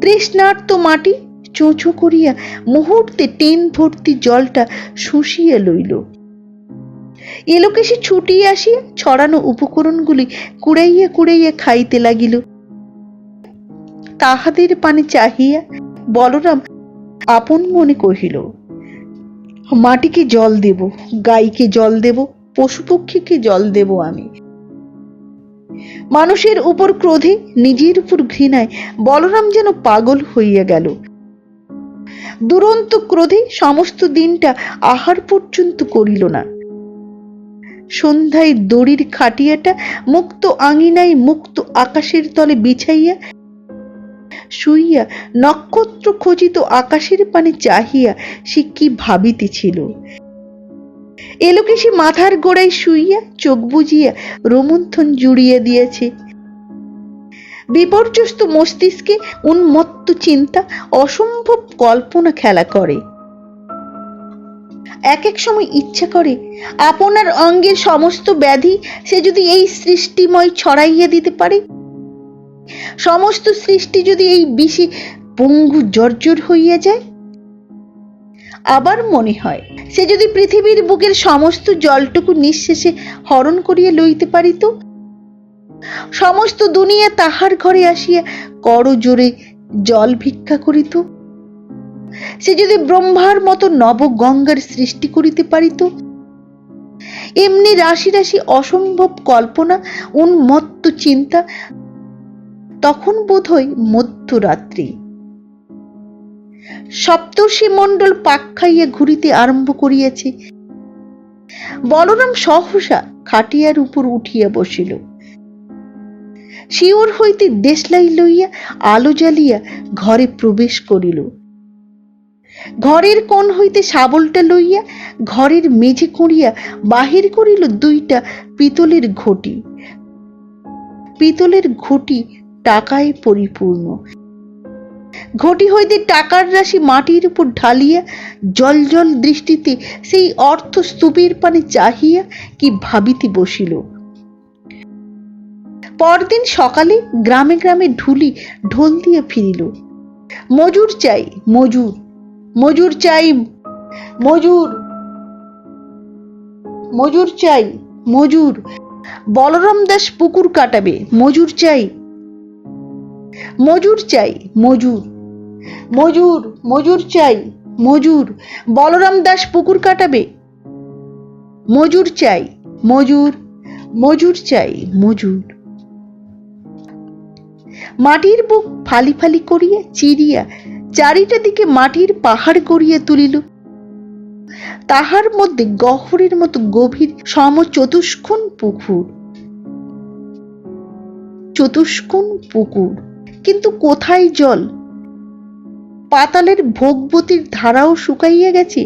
তৃষ্ণার্ত মাটি চোঁচো করিয়া মুহূর্তে টেন ভর্তি জলটা শুষিয়া লইল। এলোকেশে ছুটিয়া আসিয়া ছড়ানো উপকরণগুলি কুড়াইয়া কুড়াইয়া খাইতে লাগিল। তাহাদের পানে চাহিয়া বলরাম আপন মনে কহিল, মাটিকে জল দেব, গাইকে জল দেব, পশু পক্ষীকে জল দেব আমি। মানুষের উপর ক্রোধে, নিজের উপর ঘৃণায় বলরাম যেন পাগল হইয়া গেল। দুরন্ত ক্রোধে সমস্ত দিনটা আহার পর্যন্ত করিল না। সন্ধ্যায় দড়ির খাটিয়াটা মুক্ত আঙিনায় মুক্ত আকাশের তলে বিছাইয়া শুইয়া নক্ষত্র খচিত আকাশের পানে চাহিয়া সে কি ভাবিতেছিল। এলোকেশে মাথার গোড়ায় শুইয়া চোখ বুজিয়া রোমন্থন জুড়িয়া দিয়েছে। বিপর্যস্ত মস্তিষ্কে উন্মত্ত চিন্তা অসম্ভব কল্পনা খেলা করে। এক এক সময় ইচ্ছা করে আপনার অঙ্গের সমস্ত ব্যাধি সে যদি এই সৃষ্টিময় ছড়াইয়া দিতে পারে, সমস্ত সৃষ্টি যদি এই বিষে পঙ্গু জর্জর হইয়া যায়। আবার মনে হয় সে যদি পৃথিবীর বুকের সমস্ত জলটুকু নিঃশেষে হরণ করিয়া লইতে পারিত, সমস্ত দুনিয়া তাহার ঘরে আসিয়া করজোড়ে জল ভিক্ষা করিত। সে যদি ব্রহ্মার মতো নব গঙ্গার সৃষ্টি করিতে পারিত। এমনি রাশি রাশি অসম্ভব কল্পনা, উন্মত্ত চিন্তা। তখন বোধহয় মধ্যরাত্রি। সপ্তর্ষি মণ্ডল পাক খাইয়া ঘুরিতে আরম্ভ করিয়াছে। বলরাম সহসা খাটিয়ার উপর উঠিয়া বসিল। শিওর হইতে দেশলাই লইয়া আলো জ্বালিয়া ঘরে প্রবেশ করিল। ঘরের কোণ হইতে শাবলটা লইয়া ঘরের মেঝে কুঁড়িয়া বাহির করিল দুইটা পিতলের ঘটি। পিতলের ঘটি টাকায় পরিপূর্ণ। ঘটি হইতে টাকার রাশি মাটির উপর ঢালিয়া জল জল দৃষ্টিতে সেই অর্থ স্তূপের পানে চাহিয়া কি ভাবিতে বসিল। পরদিন সকালে গ্রামে গ্রামে ঢুলি ঢোল দিয়া ফিরিল। মজুর চাই, মজুর, মজুর চাই, মজুর, মজুর চাই, মজুর। বলরাম দাস পুকুর কাটাবে, মজুর চাই, মজুর চাই, মজুর, মজুর, মজুর চাই, মজুর। বলরাম দাস পুকুর কাটাবে, মজুর চাই, মজুর, মজুর চাই, মজুর। মাটির বুক ফালি ফালি করিয়া চিরিয়া চারিটা দিকে মাটির পাহাড় গড়িয়া তুলিল। তাহার মধ্যে গহ্বরের মতো গভীর সমচতুষ্কোণ পুকুর। চতুষ্কোণ পুকুর, কিন্তু কোথায় জল? পাতালের ভোগবতীর ধারাও শুকাইয়া গেছে।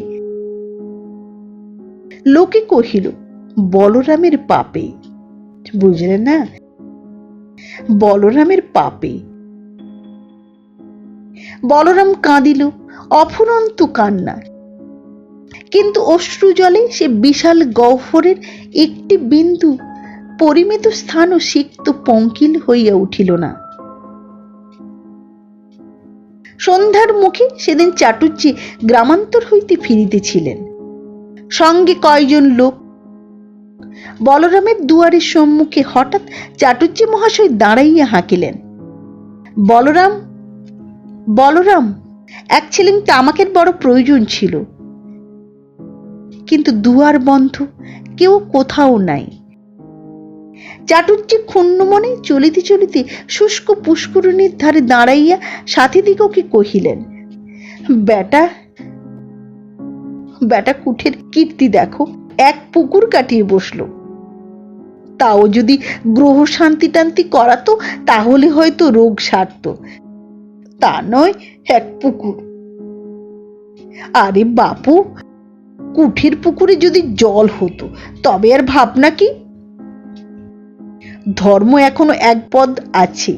লোকে কহিল বলরামের পাপে। বুঝলে না, বলরামের পাপে। বলরাম কাঁদিল, অফুরন্ত কান্না। কিন্তু অশ্রু জলে সে বিশাল গহ্বরের একটি বিন্দু পরিমিত স্থানও সিক্ত পঙ্কিল হইয়া উঠিল না। সন্ধ্যার মুখে সেদিন চাটুজ্জে গ্রামান্তর হইতে ফিরিতেছিলেন, সঙ্গে কয়জন লোক। বলরামের দুয়ারের সম্মুখে হঠাৎ চাটুজ্জে মহাশয় দাঁড়াইয়া হাঁকিলেন, বলরাম, বলরাম। এক ছিলিম তামাকের বড় প্রয়োজন ছিল, কিন্তু দুয়ার বন্ধ, কেউ কোথাও নাই। চাটুজ্জে ক্ষুণ্ণ মনে চলিতে চলিতে শুষ্ক পুষ্করিণীর ধারে দাঁড়াইয়া সাথীদিগকে কহিলেন, বেটা, বেটা কুঠের কীর্তি দেখো, এক পুকুর কাটিয়ে বসলো। তাও যদি গ্রহ শান্তি টান্তি করাতো তাহলে হয়তো রোগ সারত, তা নয় এক পুকুর। আরে বাপু, কুঠের পুকুরে যদি জল হতো তবে আর ভাবনা কি? ধর্ম এখনো এক পদ আছে।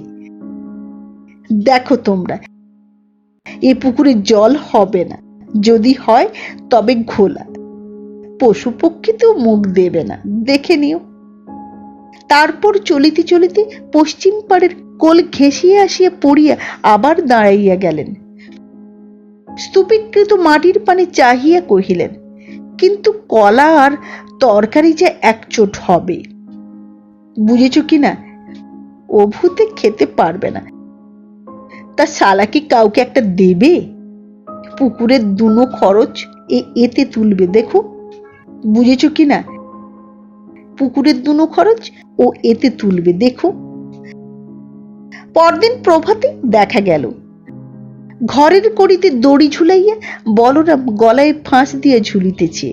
দেখো তোমরা, এ পুকুরে জল হবে না, যদি হয় তবে ঘোলা। পশু পক্ষী তো মুখ দেবে না, দেখে নিও। তারপর চলিতে চলিতে পশ্চিম পাড়ের কোল ঘেঁষিয়া আসিয়া পড়িয়া আবার দাঁড়াইয়া গেলেন। স্তূপীকৃত মাটির পানে চাহিয়া কহিলেন, কিন্তু কলা আর তরকারি যে একচোট হবে, বুঝেছ কিনা? ও ভূতে খেতে পারবে না। তা শালা কি কাউকে একটা দেবে? পুকুরের দুনো খরচ এতে তুলবে, দেখো, বুঝেছ কিনা? পুকুরের দুনো খরচ ও এতে তুলবে, দেখো। পরদিন প্রভাতে দেখা গেল ঘরের কড়িতে দড়ি ঝুলাইয়া বলরাম গলায় ফাঁস দিয়া ঝুলিতেছে।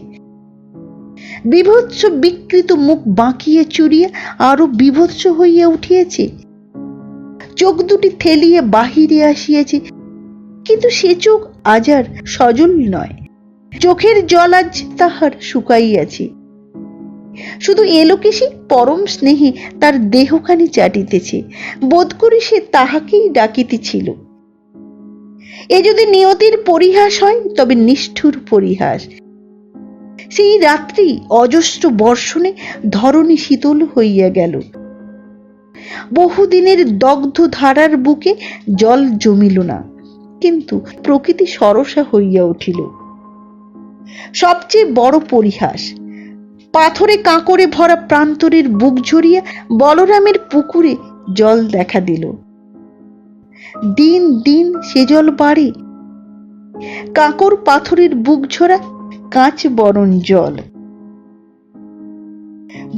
বিভৎস বিকৃত মুখ বাঁকিয়া চুরিয়া আরো বিভৎস হইয়া উঠিয়াছে। চোখ দুটি ঠেলিয়া বাহিরে আসিয়াছে, কিন্তু সে চোখ আজ আর সজল নয়। চোখের জল আজ তাহার শুকাইয়াছে। শুধু এলোকেশী পরম স্নেহে তার দেহখানি চাটিতেছে। বোধ করি সে তাহাকেই ডাকিতেছিল। এ যদি নিয়তির পরিহাস হয় তবে নিষ্ঠুর পরিহাস। সেই রাত্রি অজস্র বর্ষণে ধরণী শীতল হইয়া গেল। বহুদিনের দগ্ধ ধারার বুকে জল জমিল না, কিন্তু প্রকৃতি সরসা হইয়া উঠিল। সবচেয়ে বড় পরিহাস, পাথরে কাঁকড়ে ভরা প্রান্তরের বুক ঝরিয়া বলরামের পুকুরে জল দেখা দিল। দিন দিন সে জল বাড়ে। কাঁকর পাথরের বুক ঝরা কাঁচ বরণ জল।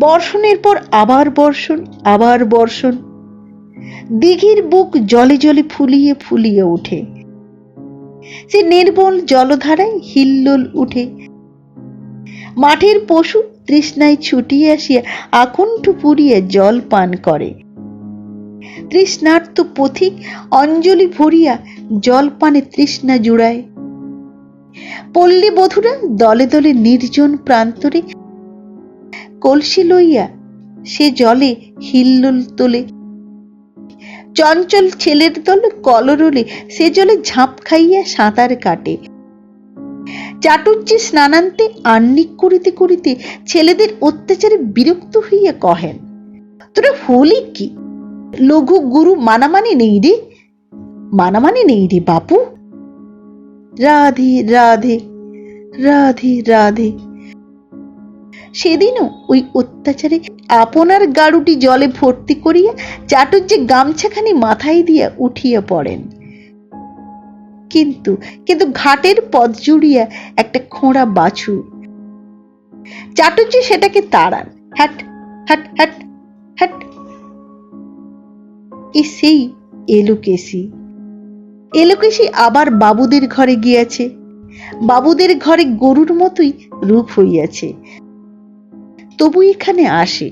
বর্ষণের পর আবার বর্ষণ, আবার বর্ষণ। দিঘির বুক জলে জলে ফুলিয়ে ফুলিয়ে ওঠে। সে নির্মল জলধারায় হিল্লোল উঠে। মাঠের পশু তৃষ্ণায় ছুটিয়ে আসিয়া আকণ্ঠ পুরিয়া জল পান করে। তৃষ্ণার্ত পথিক অঞ্জলি ভরিয়া জল পানে তৃষ্ণা জুড়ায়। পল্লী বধূরা দলে দলে নির্জন প্রান্তরে কলসি লইয়া সে জলে হিল্লোল তোলে। চঞ্চল ছেলের দল কলরলে সে জলে ঝাঁপ খাইয়া সাঁতার কাটে। চাটুজ্জে স্নানান্তে আহ্নিক করিতে করিতে ছেলেদের অত্যাচারে বিরক্ত হইয়া কহেন, তোরা হলি কি? লঘু গুরু মানামানি নেই রে, মানামানি নেই রে বাপু। রাধে রাধে রাধে রাধে। সেদিনও ওই অত্যাচারে আপনার গাড়ুটি জলে ভর্তি করিয়া চাটুজ্জে গামছাখানি মাথায় দিয়া উঠিয়া পড়েন। কিন্তু কিন্তু ঘাটের পথ জুড়িয়া একটা খোঁড়া বাছুর। চাটুজ্জে সেটাকে তাড়ান, হ্যাট হ্যাট হ্যাট হ্যাট। সেই এলোকেশী। এলোকেশী আবার বাবুদের ঘরে গিয়াছে। বাবুদের ঘরে গরুর মতোই রূপ হইয়াছে, তবু এখানে আসে।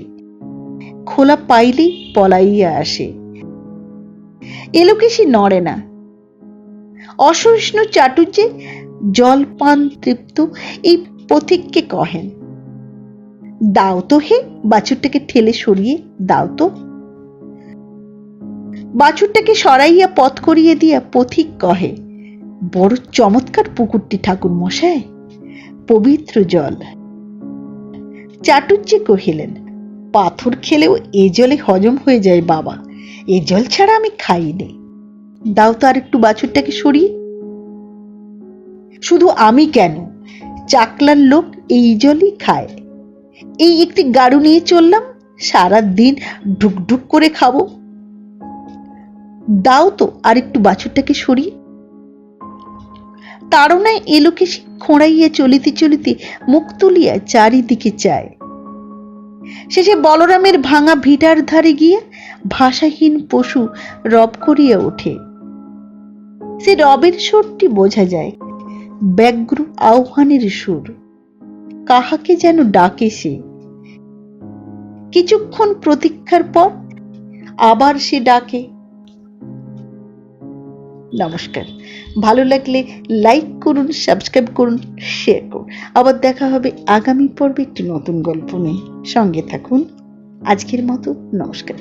খোলা পাইলেই পলাইয়া আসে। এলোকেশী নড়ে না। অসহিষ্ণু চাটুজ্জে জলপান তৃপ্ত এই পথিককে কহেন, দাও তো হে, বাছুরটাকে ঠেলে সরিয়ে দাও তো। বাছুরটাকে সরাইয়া পথ করিয়ে দিয়া পথিক কহে, বড় চমৎকার পুকুরটি ঠাকুর মশাই, পবিত্র জল। চাটুজ্জে কহিলেন, পাথর খেলেও এ জলে হজম হয়ে যায় বাবা, এ জল ছাড়া আমি খাইনি। দাও তো আর একটু বাছুরটাকে সরিয়ে। শুধু আমি কেন, চাকলার লোক এই জলই খায়। এই একটি গাড়ু নিয়ে চললাম, সারা দিন ঢুকঢুক করে খাবো। দাও তো আর একটু বাছুরটাকে সরিয়ে। তাড়নায় এলোকেশী খোঁড়াইয়া চলিতে চলিতে মুখ তুলিয়া চারিদিকে চায়। শেষে বলরামের ভাঙা ভিটার ধারে গিয়া ভাষাহীন পশু রব করিয়া ওঠে। সে রবের সুরটি বোঝা যায়, ব্যগ্র আহ্বানের সুর। কাহাকে যেন ডাকে সে। কিছুক্ষণ প্রতীক্ষার পর আবার সে ডাকে। নমস্কার। ভালো লাগলে লাইক করুন, সাবস্ক্রাইব করুন, শেয়ার করুন। আবার দেখা হবে আগামী পর্বে একটি নতুন গল্প নিয়ে। সঙ্গে থাকুন। আজকের মতো নমস্কার।